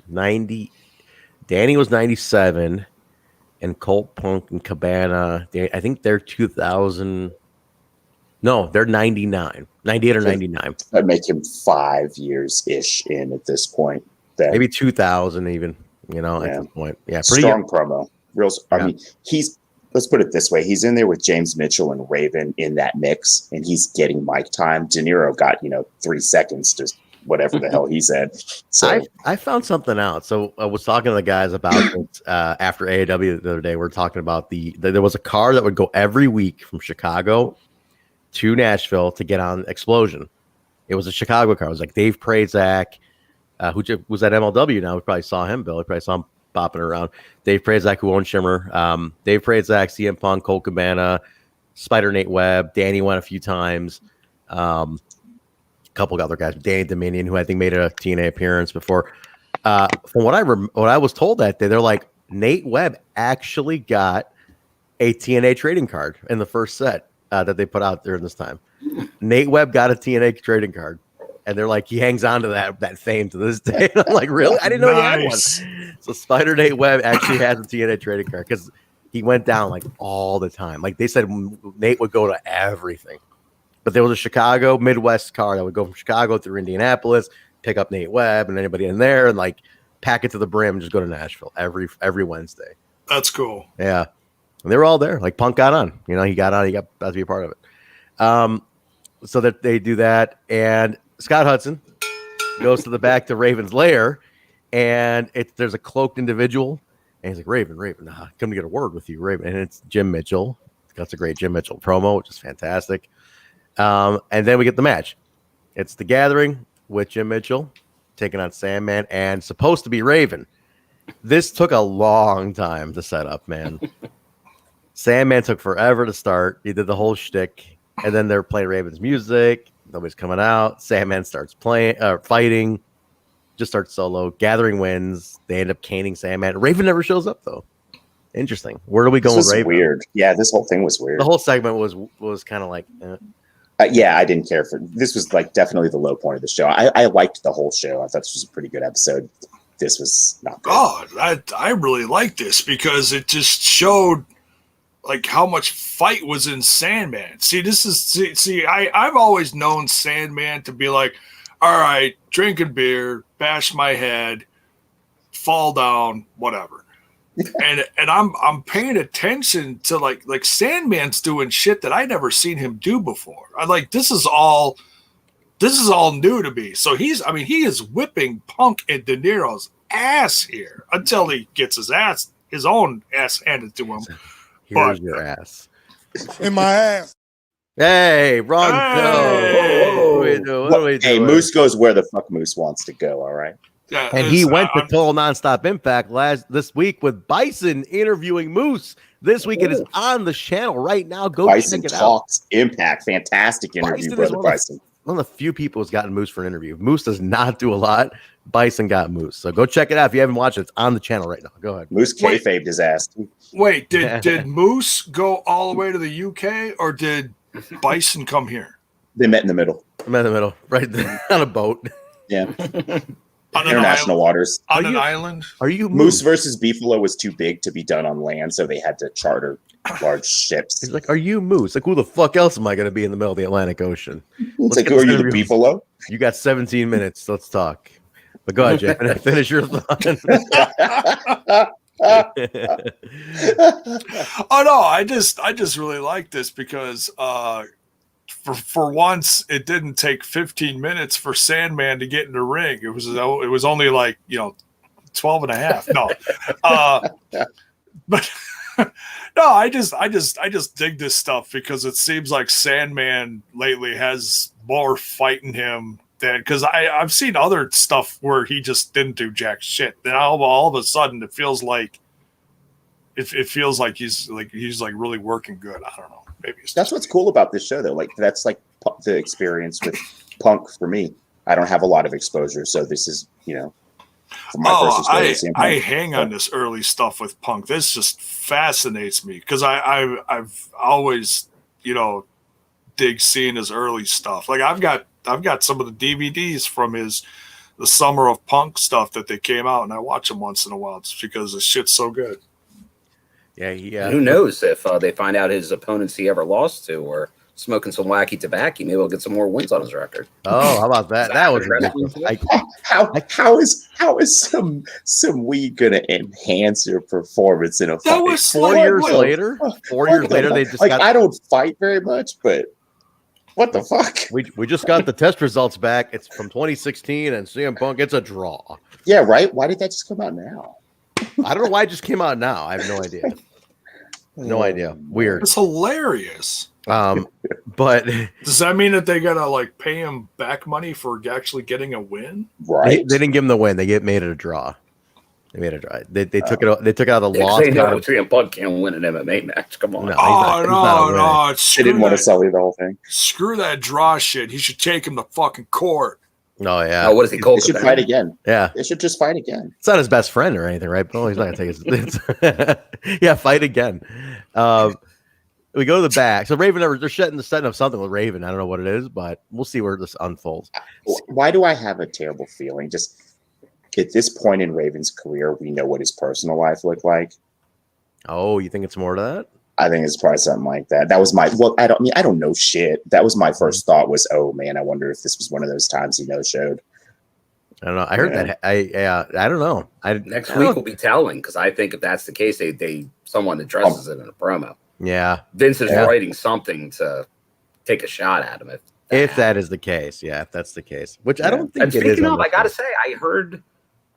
90. Danny was 97, and Colt, Punk, and Cabana. I think they're 2000. No, they're 99, 98 or 99. I'd make him 5 years ish in at this point. Then. Maybe 2000 even. At this point, pretty strong promo. I mean, let's put it this way: he's in there with James Mitchell and Raven in that mix, and he's getting mic time. DiNero got 3 seconds to whatever the hell he said. So I found something out. So I was talking to the guys about it after AAW the other day. We were talking about there was a car that would go every week from Chicago to Nashville to get on Explosion. It was a Chicago car. It was like Dave Prazak, who was at MLW now. We probably saw him, Bill. We probably saw him popping around. Dave Prazak, who owned Shimmer. Dave Prazak, CM Punk, Colt Cabana, Spider Nate Webb. Danny went a few times. A couple of other guys. Danny Dominion, who I think made a TNA appearance before. From what I was told that day, they're like, Nate Webb actually got a TNA trading card in the first set that they put out during this time. Nate Webb got a TNA trading card. And they're like, he hangs on to that fame to this day. And I'm like, really? I didn't know he had one. So Spider Nate Webb actually has a TNA trading card because he went down like all the time. Like they said, Nate would go to everything. But there was a Chicago Midwest car that would go from Chicago through Indianapolis, pick up Nate Webb and anybody in there, and like pack it to the brim and just go to Nashville every Wednesday. That's cool. Yeah, and they were all there. Like Punk got on. He got on. He got to be a part of it. So that they do that, and Scott Hudson goes to the back to Raven's lair, and there's a cloaked individual, and he's like, Raven, come to get a word with you, Raven. And it's Jim Mitchell. That's a great Jim Mitchell promo, which is fantastic. And then we get the match. It's the Gathering with Jim Mitchell taking on Sandman and supposed to be Raven. This took a long time to set up, man. Sandman took forever to start. He did the whole shtick, and then they're playing Raven's music. Nobody's coming out. Sandman starts fighting, just starts solo. Gathering wins. They end up caning Sandman. Raven never shows up, though. Interesting. Where do we go with Raven? Weird. Yeah, this whole thing was weird. The whole segment was kind of like... yeah, I didn't care for this. Was like definitely the low point of the show. I liked the whole show. I thought this was a pretty good episode. This was not good. God, I really liked this because it just showed like how much fight was in Sandman. I've always known Sandman to be like, all right, drinking beer, bash my head, fall down, whatever. and I'm paying attention to like Sandman's doing shit that I never seen him do before. I like this is all new to me. So he is whipping Punk and DiNero's ass here until he gets his own ass handed to him. Here's your ass. In my ass. Hey, wrong toe. What are we doing? Hey, Moose goes where the fuck Moose wants to go, all right? Yeah, and he went to Total Nonstop Impact this week with Bison interviewing Moose. This week it is on the channel right now. Go Bison check it talks out. Impact. Fantastic interview, brother Bison. One of the few people who's gotten Moose for an interview. Moose does not do a lot. Bison got Moose. So go check it out. If you haven't watched it, it's on the channel right now. Go ahead. Moose kayfabed his ass. Wait, did Moose go all the way to the UK or did Bison come here? They met in the middle. Right there, on a boat. Yeah. On international waters. On an island? Are you Moose versus Beefalo was too big to be done on land, so they had to charter large ships. He's like, are you Moose? Like, who the fuck else am I going to be in the middle of the Atlantic Ocean? It's like, who are you, the Beefalo? You got 17 minutes. Let's talk. But go ahead, Jeff. Finish your thought. Oh no, I just really like this because for once it didn't take 15 minutes for Sandman to get in the ring. It was only like 12 and a half. No. But no, I just dig this stuff because it seems like Sandman lately has more fight in him than because I've seen other stuff where he just didn't do jack shit. Then all of a sudden it feels like he's really working good. I don't know. Maybe that's what's cool about this show though. Like that's like the experience with Punk for me. I don't have a lot of exposure, so this is from my first experience. I hang on this early stuff with Punk. This just fascinates me because I've always dig seeing his early stuff. Like I've got some of the DVDs from his the Summer of Punk stuff that they came out, and I watch them once in a while just because the shit's so good. Yeah. Who knows if they find out his opponents he ever lost to or smoking some wacky tobacco, maybe he'll get some more wins on his record. Oh, how about that? That was ridiculous. How is some weed gonna enhance your performance in a fight? That was 4 years later. 4 years later, they just got. I don't fight very much, but what the fuck? We just got the test results back. It's from 2016, and CM Punk. It's a draw. Yeah, right. Why did that just come out now? I don't know why it just came out now. I have no idea. No idea. Weird. It's hilarious. But does that mean that they gotta like pay him back money for actually getting a win? Right. They didn't give him the win. They made it a draw. They made it a draw. They took it. They took out the loss. They know CM Punk can't win an MMA match. Come on. No, no. They didn't want to sell you the whole thing. Screw that draw shit. He should take him to fucking court. Oh yeah. Oh, what is he called? They should fight again. Yeah. They should just fight again. It's not his best friend or anything, right? But he's not gonna take his. Yeah, fight again. We go to the back. So Raven, they're setting up something with Raven. I don't know what it is, but we'll see where this unfolds. Why do I have a terrible feeling? Just at this point in Raven's career, we know what his personal life looked like. Oh, you think it's more to that? I think it's probably something like that. That was my I don't know shit. That was my first thought was, oh man, I wonder if this was one of those times he no-showed. I don't know. I heard that. I don't know. Next week will be telling because I think if that's the case, someone addresses it in a promo. Yeah, Vince is writing something to take a shot at him. If that is the case, if that's the case, which I don't think and it is. Speaking of, I gotta say, I heard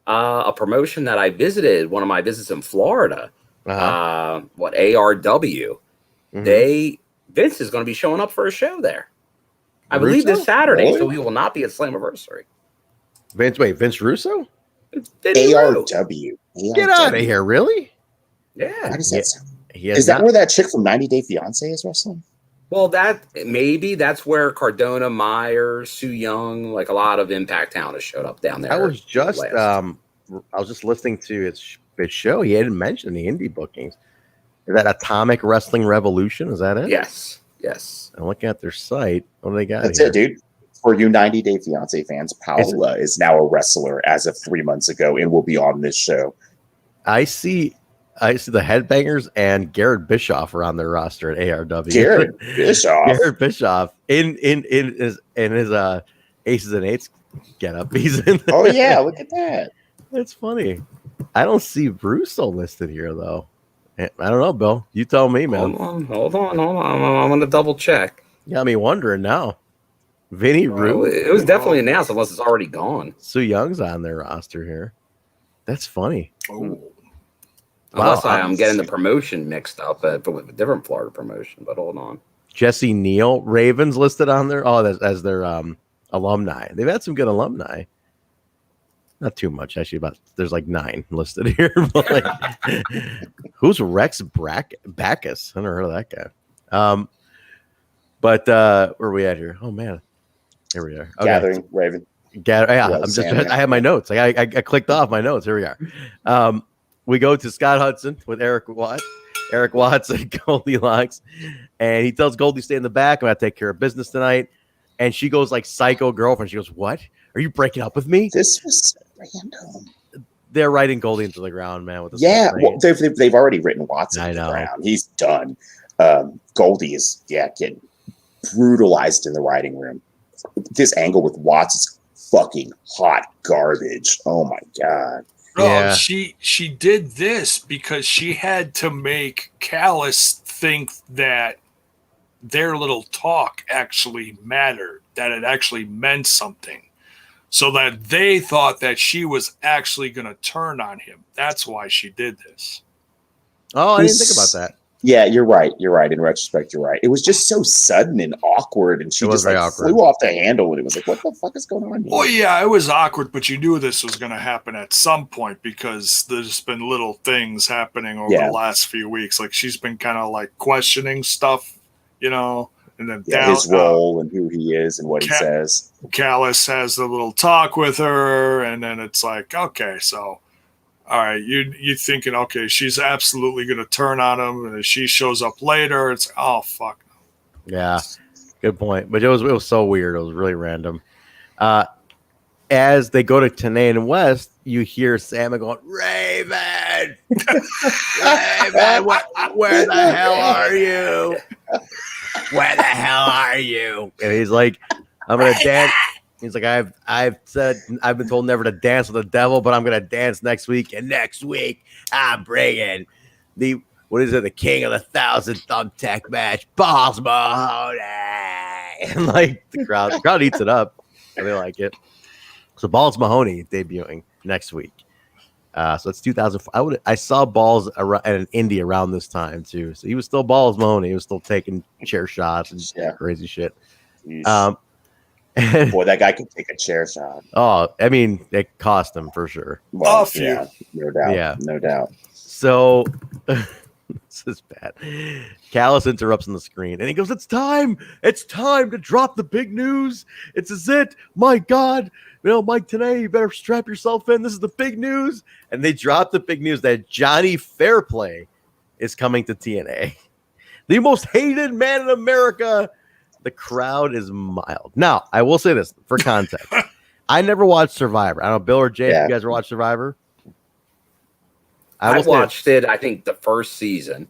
a promotion that I visited, one of my visits in Florida. ARW? Mm-hmm. Vince is going to be showing up for a show there. I believe this Saturday, really? so he will not be at Slammiversary. Vince Russo? ARW. Get out of here! Really? Yeah. How does that sound? Is that where that chick from 90 Day Fiancé is wrestling? Well, that's where Cardona, Myers, Sue Young, like a lot of Impact Town has showed up down there. I was just listening to his show. He hadn't mentioned the indie bookings. Is that Atomic Wrestling Revolution? Is that it? Yes. I'm looking at their site. What do they got? That's it, dude. For you 90 Day Fiancé fans, Paola is now a wrestler as of 3 months ago and will be on this show. I see the Headbangers and Garrett Bischoff are on their roster at ARW. Garrett Bischoff in his Aces and Eights getup. He's in. Oh yeah, look at that. That's funny. I don't see Russo listed here though. I don't know, Bill. You tell me, man. Hold on. I'm gonna double check. You got me wondering now. Vinny Rue. It was definitely announced unless it's already gone. Sue Young's on their roster here. That's funny. Oh. Unless I'm getting the promotion mixed up, but with a different Florida promotion. But hold on. Jesse Neal, Ravens listed on there. Oh, as their alumni. They've had some good alumni. Not too much, actually. There's like 9 listed here. But who's Rex Backus? I never heard of that guy. But where are we at here? Oh man, here we are. Okay. Gathering Raven. I have my notes. I clicked off my notes. Here we are. We go to Scott Hudson with Eric Watts and Goldilocks, and he tells Goldie, stay in the back. I'm gonna take care of business tonight. And she goes like psycho girlfriend. She goes, "What? Are you breaking up with me?" This was random. They're writing Goldie into the ground, man. With they've already written Watts into the ground. He's done. Goldie is getting brutalized in the writing room. This angle with Watts is fucking hot garbage. Oh my god. Yeah. She did this because she had to make Callis think that their little talk actually mattered, that it actually meant something, so that they thought that she was actually going to turn on him. That's why she did this. Oh, I didn't think about that. Yeah, you're right. In retrospect, you're right. It was just so sudden and awkward, and she just flew off the handle, and it was like, what the fuck is going on here? Oh, yeah, it was awkward, but you knew this was going to happen at some point because there's been little things happening over the last few weeks. Like, she's been kind of like questioning stuff, and then his role and who he is and what he says. Callis has the little talk with her, and then it's like, okay, so all right, you're thinking, okay, she's absolutely going to turn on him, and if she shows up later, it's fuck. Yeah, good point. But it was so weird. It was really random. as they go to TNA and West, you hear Sam going, Raven! Raven, where the hell are you? Where the hell are you? And he's like, I'm going to dance. He's like, I've been told never to dance with the devil, but I'm going to dance next week. And next week, I'm bringing the king of the 1,000 thumbtack match, Balls Mahoney. And like the crowd eats it up. And they like it. So Balls Mahoney debuting next week. So it's 2004. I saw Balls at an indie around this time too. So he was still Balls Mahoney. He was still taking chair shots and crazy shit. And boy, that guy could take a chair shot. Oh, I mean, it cost him for sure. Well, no doubt. Yeah, no doubt. So this is bad. Callis interrupts on the screen and he goes, It's time to drop the big news. It's it. My God. Mike, today you better strap yourself in. This is the big news. And they dropped the big news that Johnny Fairplay is coming to TNA. The most hated man in America. The crowd is mild. Now, I will say this for context. I never watched Survivor. I don't know, Bill or Jay, you guys ever watched Survivor? I watched it, I think, the first season.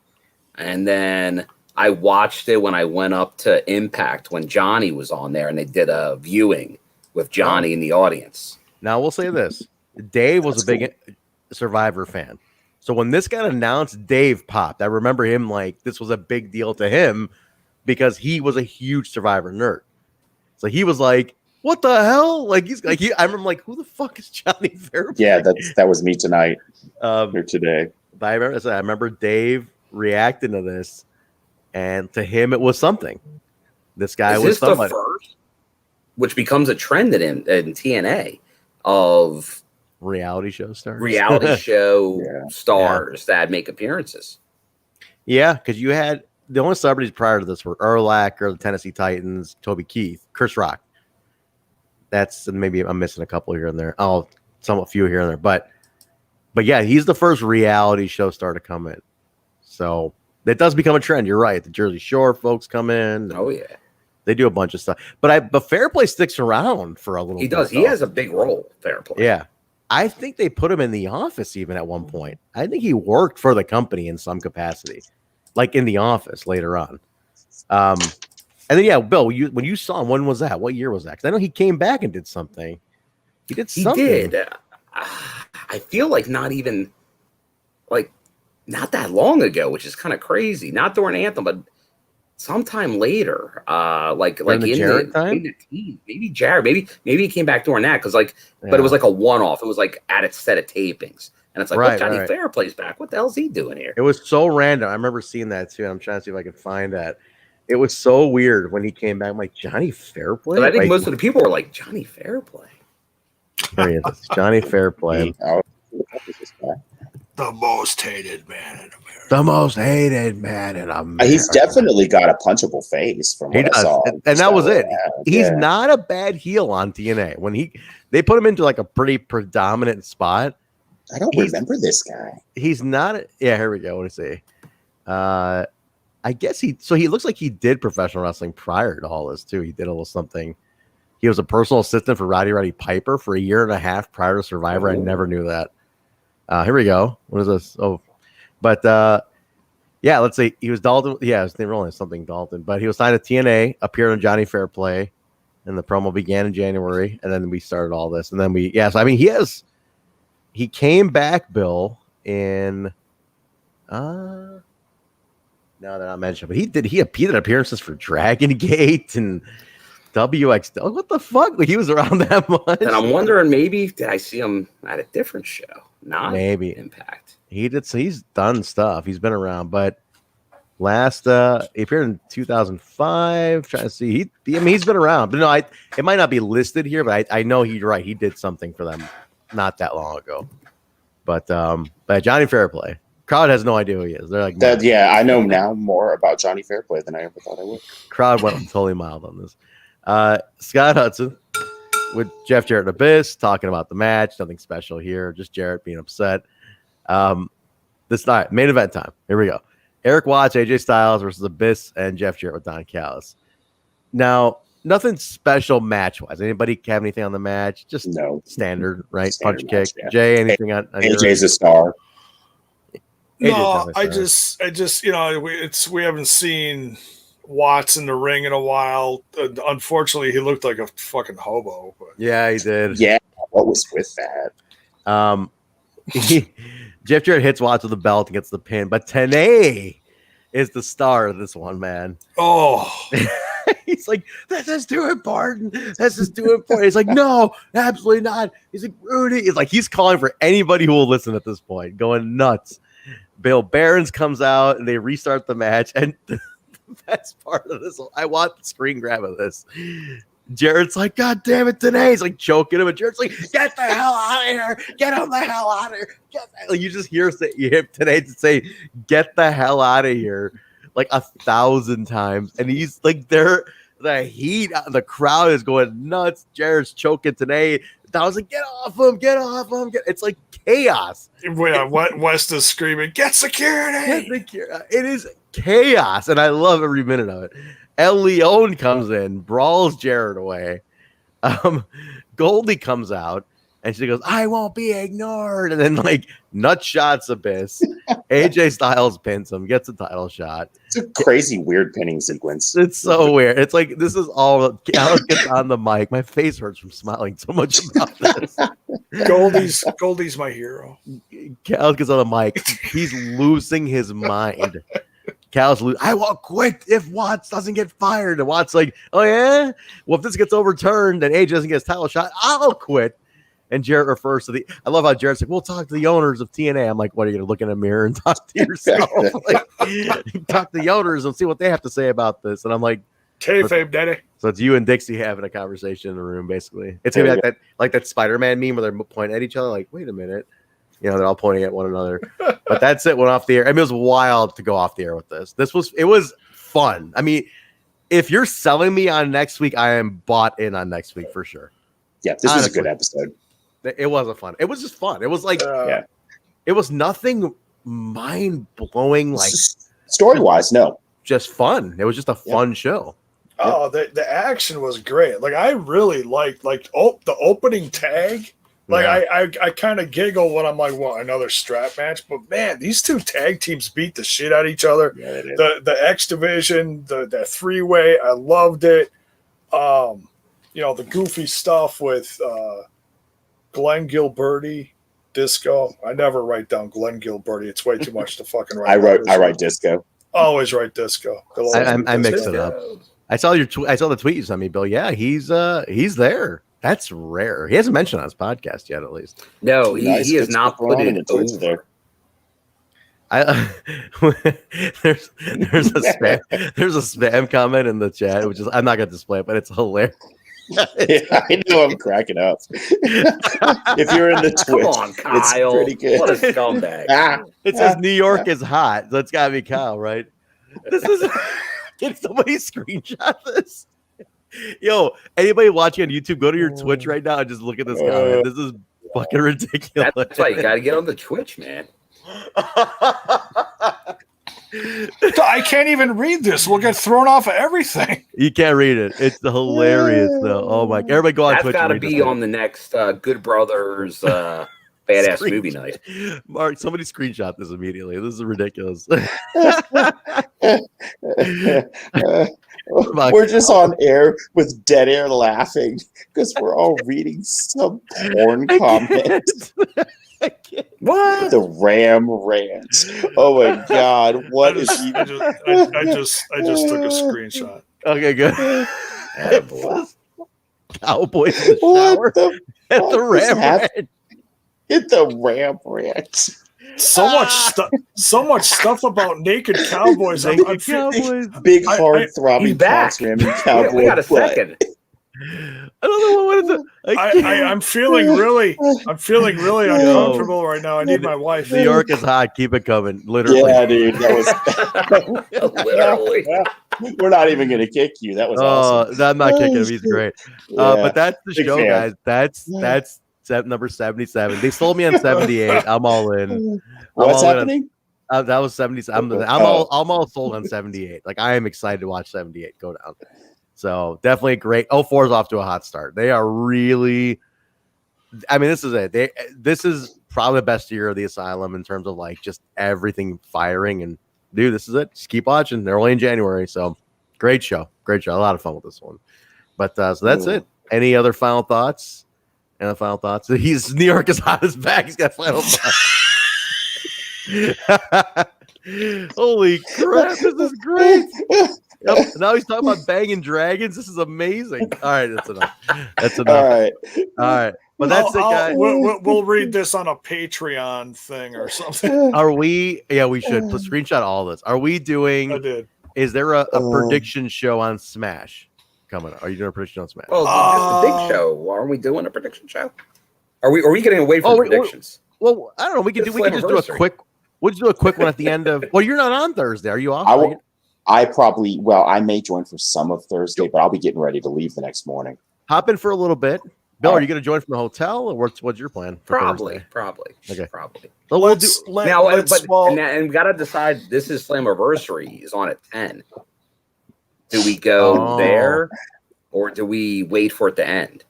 And then I watched it when I went up to Impact when Johnny was on there and they did a viewing with Johnny in the audience. Now, we'll say this. Dave was a big Survivor fan. So when this got announced, Dave popped. I remember him like this was a big deal to him because he was a huge Survivor nerd. So he was like, what the hell? Like I remember like, who the fuck is Johnny Fairplay? Yeah, that was me tonight or today. But I remember Dave reacting to this, and to him it was something. This guy was somebody. The first, which becomes a trend in TNA of reality show stars. Reality show stars that make appearances. Yeah, because you had the only celebrities prior to this were Urlacher, the Tennessee Titans, Toby Keith, Chris Rock. Maybe I'm missing a couple here and there. Oh, somewhat few here and there. But yeah, he's the first reality show star to come in. So that does become a trend. You're right. The Jersey Shore folks come in. Oh yeah. They do a bunch of stuff. But Fairplay sticks around for a little bit. He does. He has a big role, Fairplay. Yeah. I think they put him in the office even at one point. I think he worked for the company in some capacity, like in the office later on. And then, Bill, when you saw him, when was that? What year was that? Because I know he came back and did something. He did something. He did. I feel like not that long ago, which is kind of crazy. Not during Anthem, but sometime later. Like in the team. Maybe Jared. Maybe he came back during that because but it was like a one-off. It was like at a set of tapings. And it's like, Johnny Fairplay's back. What the hell's he doing here? It was so random. I remember seeing that too. I'm trying to see if I can find that. It was so weird when he came back. I'm like, Johnny Fairplay? But I think most of the people were like, Johnny Fairplay. There he is. Johnny Fairplay. The most hated man in America. The most hated man in America. He's definitely got a punchable face from what I saw. And that was it. He's not a bad heel on TNA. When they put him into like a pretty predominant spot. I don't remember this guy. He's not. Here we go. What do you say? I guess he looks like he did professional wrestling prior to all this too. He did a little something. He was a personal assistant for Roddy Piper for a year and a half prior to Survivor. I never knew that. Here we go. What is this? Oh, but let's see. He was Dalton. Yeah, his name really is something Dalton. But he was signed to TNA, appeared on Johnny Fairplay, and the promo began in January. And then we started all this. And then so I mean, he came back, Bill, in now that I mentioned, but he did appearances for Dragon Gate and WXW. What the fuck? Like he was around that much. And I'm wondering, maybe did I see him at a different show? Not maybe Impact. He did. So he's done stuff. He's been around, but he appeared in 2005. Trying to see. He's been around, but no, it might not be listed here, but I know he's right. He did something for them not that long ago. But Johnny Fairplay. Crowd has no idea who he is. They're like, I know now more about Johnny Fairplay than I ever thought I would. Crowd went totally mild on this. Scott Hudson with Jeff Jarrett and Abyss talking about the match. Nothing special here. Just Jarrett being upset. This night, main event time. Here we go. Eric Watts, AJ Styles versus Abyss and Jeff Jarrett with Don Callis. Now, Nothing special match wise. Anybody have anything on the match? Just No. Standard, right? Standard Punch match, kick. yeah. Jay, anything on AJ's a star. No, I just we haven't seen Watts in the ring in a while. Unfortunately, he looked like a fucking hobo. But. Yeah, he did. Yeah, what was with that? Jeff Jarrett hits Watts with the belt and gets the pin, but TNA is the star of this one, man. Oh, he's like, this is too important. This is too important. He's like, no, absolutely not. He's like, Rudy. He's like, he's calling for anybody who will listen at this point, going nuts. Bill Barons comes out and they restart the match, and the best part of this, I want the screen grab of this. Jarrett's like, God damn it, TNA. He's like choking him, and Jarrett's like, get the hell out of here. Get him the hell out of here. Like, you just hear TNA to say, get the hell out of here, like 1,000 times. And he's like, the heat, the crowd is going nuts. Jarrett's choking TNA. I was like, get off him, get off him. It's like chaos. Yeah, West is screaming, get security. It is chaos, and I love every minute of it. El Leon comes in, brawls Jarrett away. Goldie comes out, and she goes, I won't be ignored. And then, like, nut shots Abyss. AJ Styles pins him, gets a title shot. It's a crazy, weird pinning sequence. It's so weird. It's like, this is all. Alex gets on the mic. My face hurts from smiling so much about this. Goldie's my hero. Alex gets on the mic. He's losing his mind. Cal's I won't quit if Watts doesn't get fired. And Watts like, oh yeah? Well, if this gets overturned and AJ doesn't get his title shot, I'll quit. And Jarrett refers to I love how Jarrett's like, we'll talk to the owners of TNA. I'm like, what, are you going to look in a mirror and talk to yourself? Like, talk to the owners and see what they have to say about this. And I'm like, kayfabe, daddy. So it's you and Dixie having a conversation in the room, basically. It's going to be like that Spider-Man meme where they're pointing at each other like, wait a minute. You know, they're all pointing at one another. But that's it. Went off the air. I mean, it was wild to go off the air with this. It was fun. I mean, if you're selling me on next week, I am bought in on next week for sure. Yeah, this was a good episode. It wasn't fun. It was just fun. It was like, it was nothing mind-blowing, like story-wise, no. Just fun. It was just a fun show. Oh, the action was great. Like, I really liked the opening tag. Like, I kind of giggle when I'm like, what, another strap match? But, man, these two tag teams beat the shit out of each other. Yeah, the X Division, the three-way, I loved it. You know, the goofy stuff with Glen Gilberti, Disco. I never write down Glen Gilberti. It's way too much to fucking write. I write Disco. Always write Disco. I mix it up. I saw the tweet you sent me, Bill. Yeah, he's there. That's rare. He hasn't mentioned on his podcast yet, at least. No, he has not put it over there. There's a spam comment in the chat, which is I'm not gonna display it, but it's hilarious. Yeah, I know I'm cracking up. If you're in the Twitch, come on, Kyle. It's pretty good. What a scumbag. It says New York is hot, so it's gotta be Kyle, right? This is can somebody screenshot this? Yo, anybody watching on YouTube, go to your Twitch right now and just look at this comment. This is fucking ridiculous. That's why you gotta get on the Twitch, man. I can't even read this. We'll get thrown off of everything. You can't read it. It's hilarious, though. Oh my! Everybody go on That's Twitch. That's got to be on the next Good Brothers Badass Movie Night. Mark, somebody screenshot this immediately. This is ridiculous. We're just on air with dead air laughing because we're all reading some porn comment. What? The Ram Ranch. Oh my God! What is he? I just took a screenshot. Okay, good. Cowboys in the what shower at the Ram Ranch. At the Ram Ranch. So much stuff about naked cowboys. Naked cowboys. Big hard throbbing cocks ramming cowboy. We got a second. I don't know what is it. I'm feeling really uncomfortable right now. I need my wife. New York is hot. Keep it coming. Literally. Yeah, dude. That was literally. We're not even gonna kick you. That was awesome. I'm not kicking him. He's great. But that's the show, fan. guys. That's number 77. They sold me on 78. I'm all in. What's happening? That was 77. I'm all sold on 78. Like, I am excited to watch 78 go down. So definitely great. 04 is off to a hot start. They are really, I mean, this is it. This is probably the best year of the Asylum in terms of like just everything firing. And dude, this is it. Just keep watching. They're only in January. So great show. Great show. A lot of fun with this one. But so that's it. Any other final thoughts? Any final thoughts? He's New York is on his back. He's got final thoughts. Holy crap. This is great. Yep. Now he's talking about banging dragons. This is amazing. All right, that's enough. That's enough. All right. But that's it, guys. We'll read this on a Patreon thing or something. Are we? Yeah, we should. Let's screenshot all this. Are we doing? I did. Is there a prediction show on Smash coming up? Are you doing a prediction on Smash? Oh, it's the big show. Aren't we doing a prediction show? Are we getting away from predictions? Well, I don't know. We can just do a quick. We'll just do a quick one at the end of. Well, you're not on Thursday. Are you off? I may join for some of Thursday, but I'll be getting ready to leave the next morning. Hop in for a little bit. Bill, are you going to join from the hotel, or what's your plan? Probably. Okay. Probably. So we'll do now, and we got to decide. This is Slammiversary is on at 10. Do we go there, or do we wait for it to end?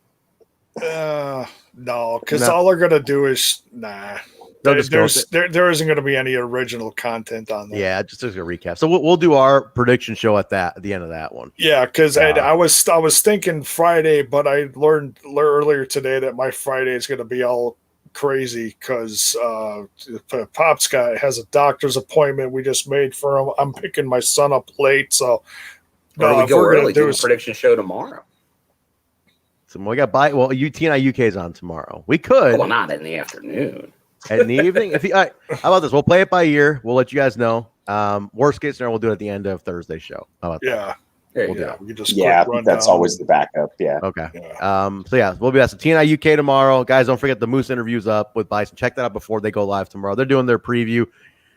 No, because all they're going to do is there isn't going to be any original content on there. Yeah, just a recap. So we'll do our prediction show at the end of that one. Yeah, because I was thinking Friday, but I learned earlier today that my Friday is going to be all crazy because Pop's guy has a doctor's appointment we just made for him. I'm picking my son up late, so we go early. Do a prediction show tomorrow. So we got TNI UK is on tomorrow. We could. Well, not in the afternoon. In the evening, all right, how about this? We'll play it by ear. We'll let you guys know. Worst case scenario, we'll do it at the end of Thursday's show. How about that? That's always the backup. Yeah. Okay. Yeah. So we'll be at TNI UK tomorrow, guys. Don't forget the Moose interviews up with Bison. Check that out before they go live tomorrow. They're doing their preview.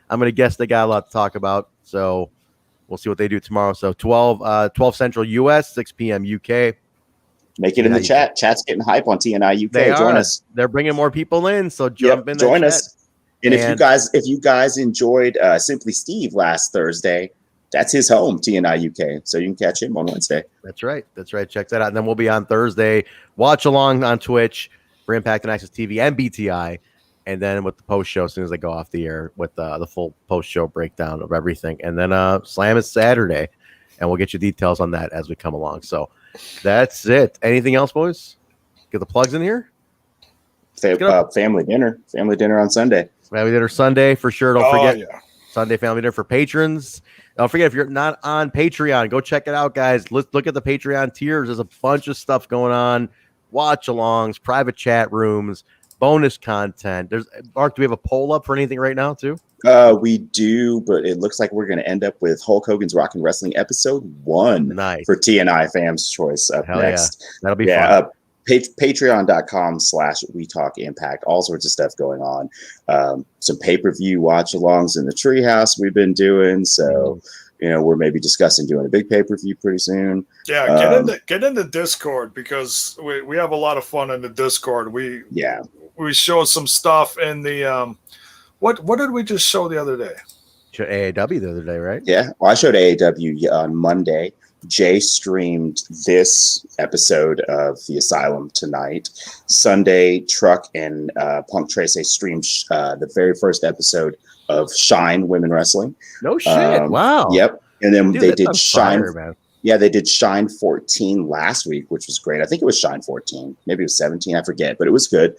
I'm gonna guess they got a lot to talk about, so we'll see what they do tomorrow. So 12 Central US, 6 p.m. UK. Make it in the chat. Chat's getting hype on TNI UK. Join us. They're bringing more people in, so jump in. Join us. And if you guys enjoyed Simply Steve last Thursday, that's his home, TNI UK. So you can catch him on Wednesday. That's right. Check that out. And then we'll be on Thursday. Watch along on Twitch for Impact and Access TV and BTI. And then with the post show as soon as they go off the air with the full post show breakdown of everything. And then Slam is Saturday, and we'll get you details on that as we come along. So that's it. Anything else, boys? Get the plugs in here. Family dinner on Sunday. Family dinner Sunday for sure. Don't forget Sunday family dinner for patrons. Don't forget, if you're not on Patreon, go check it out, guys. Let's look at the Patreon tiers. There's a bunch of stuff going on. Watch alongs, private chat rooms, bonus content. Mark, do we have a poll up for anything right now too? We do, but it looks like we're going to end up with Hulk Hogan's Rockin' Wrestling episode 1 for TNI Fans Choice up next. Yeah. That'll be fun. Patreon.com/WeTalkImpact. All sorts of stuff going on. Some pay-per-view watch-alongs in the Treehouse we've been doing. So, we're maybe discussing doing a big pay-per-view pretty soon. Yeah, get in the Discord because we have a lot of fun in the Discord. We showed some stuff in the what did we just show the other day? Showed AAW the other day, right? Yeah, well, I showed AAW on Monday. Jay streamed this episode of The Asylum tonight. Sunday, Truck and Punk Tracy streamed the very first episode of Shine Women Wrestling. No shit! Wow. Yep. And then they did Shine. Man. Yeah, they did Shine 14 last week, which was great. I think it was Shine 14. Maybe it was 17. I forget, but it was good.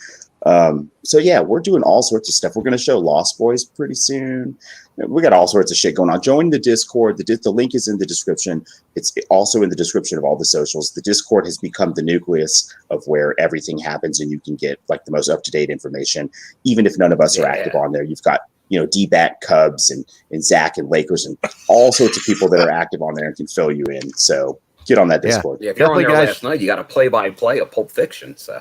So yeah, we're doing all sorts of stuff. We're going to show Lost Boys pretty soon. We got all sorts of shit going on. Join the Discord. The link is in the description. It's also in the description of all the socials. The Discord has become the nucleus of where everything happens, and you can get like the most up-to-date information, even if none of us are active on there. You've got, D-Bat Cubs and Zach and Lakers and all sorts of people that are active on there and can fill you in. So get on that Discord. Yeah, if you're on there last night, you got a play-by-play of Pulp Fiction. So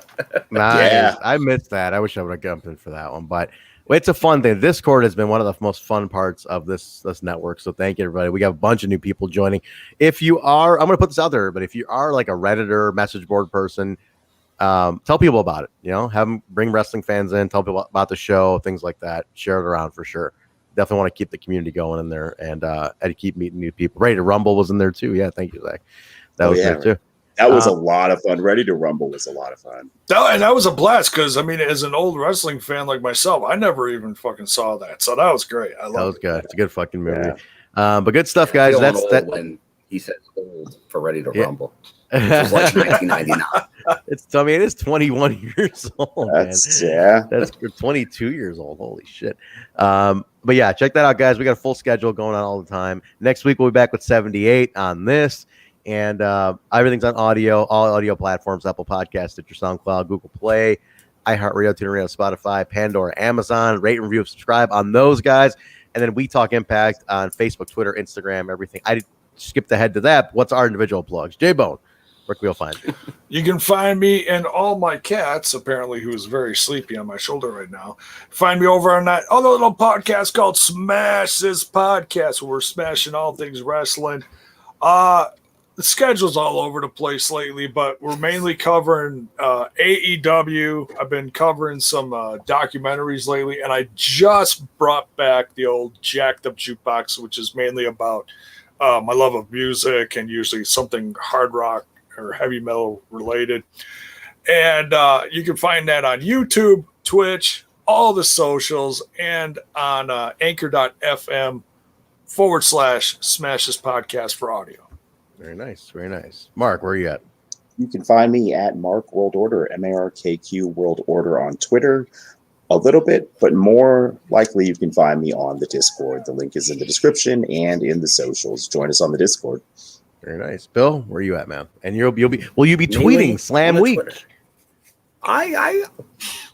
nice. I missed that. I wish I would have jumped in for that one, but it's a fun thing. Discord has been one of the most fun parts of this network. So thank you, everybody. We got a bunch of new people joining. If you are, I'm going to put this out there, but if you are like a Redditor, message board person, tell people about it. Have them bring wrestling fans in, tell people about the show, things like that. Share it around for sure. Definitely want to keep the community going in there and keep meeting new people. Ready to Rumble was in there too. Yeah, thank you, Zach. That was great too. That was a lot of fun. Ready to Rumble was a lot of fun. That was a blast because, I mean, as an old wrestling fan like myself, I never even fucking saw that. So that was great. I love it. That was good. It's a good fucking movie. But good stuff, guys. That's that. When he says old for Ready to Rumble. It was like 1999. It is 21 years old. That's man. That's 22 years old. Holy shit. But yeah, check that out, guys. We got a full schedule going on all the time. Next week we'll be back with 78 on this. And everything's on audio, all audio platforms, Apple Podcasts, Stitcher, SoundCloud, Google Play, iHeartRadio, TuneIn, Spotify, Pandora, Amazon. Rate and review, subscribe on those guys. And then We Talk Impact on Facebook, Twitter, Instagram, everything. I skipped ahead to that. What's our individual plugs? J-Bone, where can we all find you? You can find me and all my cats, apparently, who's very sleepy on my shoulder right now. Find me over on that other little podcast called Smash This Podcast, where we're smashing all things wrestling. The schedule's all over the place lately, but we're mainly covering AEW. I've been covering some documentaries lately, and I just brought back the old Jacked Up Jukebox, which is mainly about my love of music and usually something hard rock or heavy metal related. And you can find that on YouTube, Twitch, all the socials, and on anchor.fm/Smash This Podcast for audio. Very nice. Very nice. Mark, where are you at? You can find me at Mark World Order, MARKQ World Order on Twitter a little bit, but more likely you can find me on the Discord. The link is in the description and in the socials. Join us on the Discord. Very nice. Bill, where are you at, man? And will you be tweeting Slam Week? Twitter. I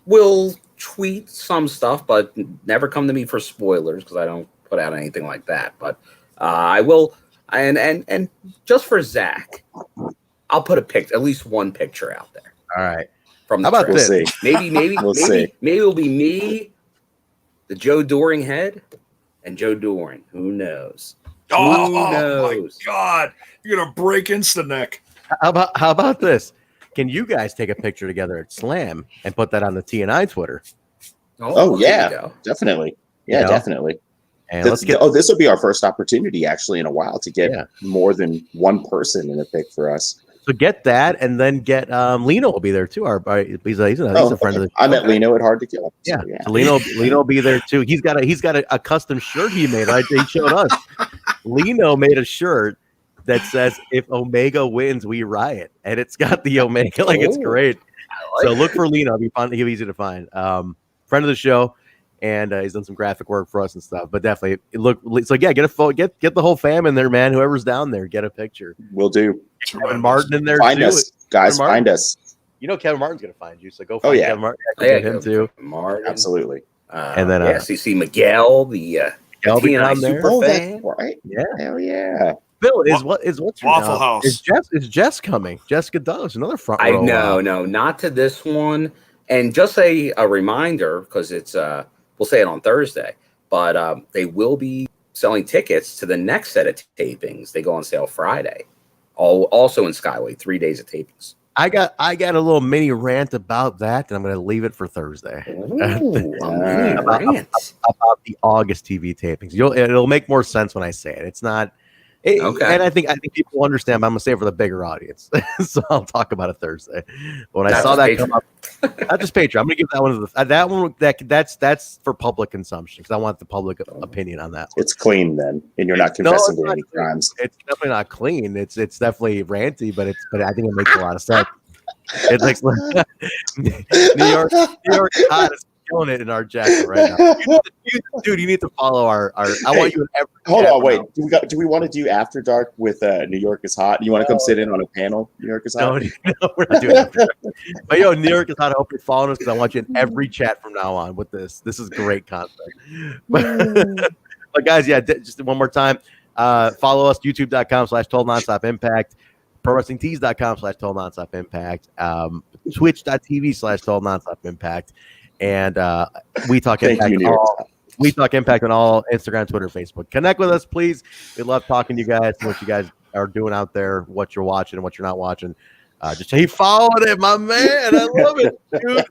will tweet some stuff, but never come to me for spoilers because I don't put out anything like that. But I will. And just for Zach, I'll put at least one picture out there. All right. From the How about this? Maybe it'll be me, the Joe Doring head, and Joe Doring. Who knows? Oh my God! You're gonna break Insta neck. How about this? Can you guys take a picture together at Slam and put that on the TNI Twitter? Oh yeah, definitely. Yeah, definitely. And this will be our first opportunity actually in a while to get more than one person in a pic for us. So get that, and then get Lino will be there too. He's a friend of the show. I met Lino at Hard to Kill. So, yeah. So Lino will be there too. He's got a custom shirt he made. Right, he showed us. Lino made a shirt that says "If Omega wins, we riot," and it's got the Omega. It's great. So look for Lino. It'll be fun. He'll be easy to find. Friend of the show. And he's done some graphic work for us and stuff. But definitely, get a photo, get the whole fam in there, man. Whoever's down there, get a picture. We'll do. Kevin Martin in there. Find us, guys. Find us. You know Kevin Martin's gonna find you, so go find Kevin Martin. Get him too. Martin. Absolutely. And then CC Miguel, the TNI super fan. Right? Yeah. Hell yeah. Bill what's your Waffle House? Is Jess coming? Jessica Douglas, another front row. No, not to this one. And just a reminder because it's we'll say it on Thursday, but they will be selling tickets to the next set of tapings. They go on sale Friday. Also in Skyway, 3 days of tapings. I got a little mini rant about that, and I'm going to leave it for Thursday. About the August TV tapings. It'll make more sense when I say it. It's not. Okay. And I think people understand, but I'm gonna say it for the bigger audience. So I'll talk about it Thursday. But when I saw that come up, not just Patreon, I'm gonna give that one to that's for public consumption because I want the public opinion on that. It's clean then, and you're not confessing to any crimes. It's definitely not clean. It's definitely ranty, but I think it makes a lot of sense. It's like New York hot is killing it in our jacket right now. Dude, you need to follow our I want you in every. Hold on, wait. Do we want to do After Dark with New York is Hot? You want to come sit in on a panel? New York is Hot. No, we're not doing After Dark. But New York is Hot. I hope you're following us because I want you in every chat from now on with this. This is great content. But guys, just one more time. Follow us youtube.com/12 nonstop impact. ProWrestlingTees.com/12 nonstop impact. Twitch.tv/12 nonstop impact. And We Talk Impact. We Talk Impact on all Instagram, Twitter, Facebook. Connect with us, please. We love talking to you guys, what you guys are doing out there, what you're watching and what you're not watching. Just keep following it, my man. I love it, dude.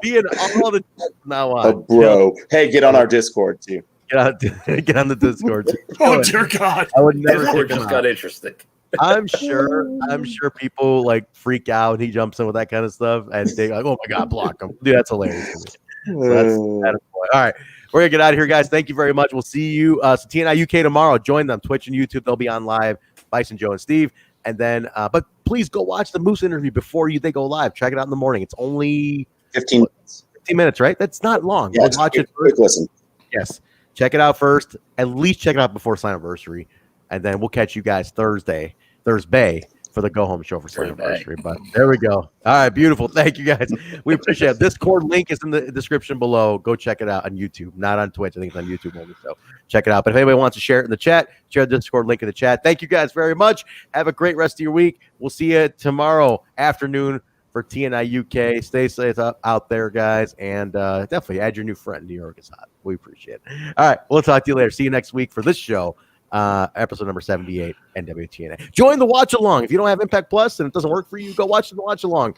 Being all the from now on. Oh, bro. Hey, get on our Discord too. Get on the Discord. Oh dear God! I would never. Just got interested. I'm sure people like freak out and he jumps in with that kind of stuff and they like, oh my God, block him. Dude, that's hilarious to me. So that's all right. We're gonna get out of here, guys. Thank you very much. We'll see you. So TNI UK tomorrow. Join them, Twitch and YouTube. They'll be on live. Bison, Joe, and Steve. And then, but please go watch the Moose interview before they go live. Check it out in the morning. It's only 15 minutes, right? That's not long. Yeah, Watch it. Quick listen. Yes. Check it out first. At least check it out before Slammiversary. And then we'll catch you guys Thursday for the go home show for Slammiversary. But there we go. All right, beautiful. Thank you guys. We appreciate it. Discord link is in the description below. Go check it out on YouTube, not on Twitch. I think it's on YouTube only. So check it out. But if anybody wants to share it in the chat, share the Discord link in the chat. Thank you guys very much. Have a great rest of your week. We'll see you tomorrow afternoon for TNI UK. Stay safe out there, guys. And definitely add your new friend. New York is hot. We appreciate it. All right. We'll talk to you later. See you next week for this show. Episode number 78, NWA-TNA. Join the watch along. If you don't have Impact Plus and it doesn't work for you, go watch the watch along.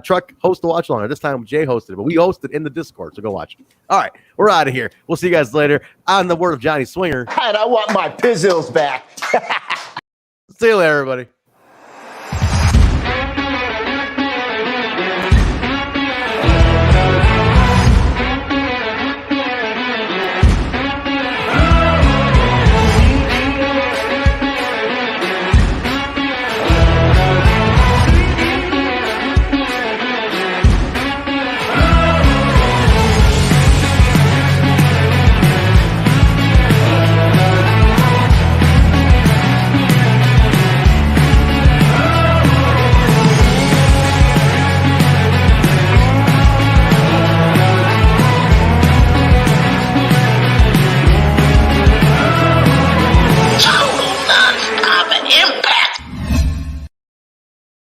Truck host the watch along. This time Jay hosted it, but we hosted in the Discord, so go watch it. All right, we're out of here. We'll see you guys later. On the word of Johnny Swinger. And I want my pizzles back. See you later, everybody.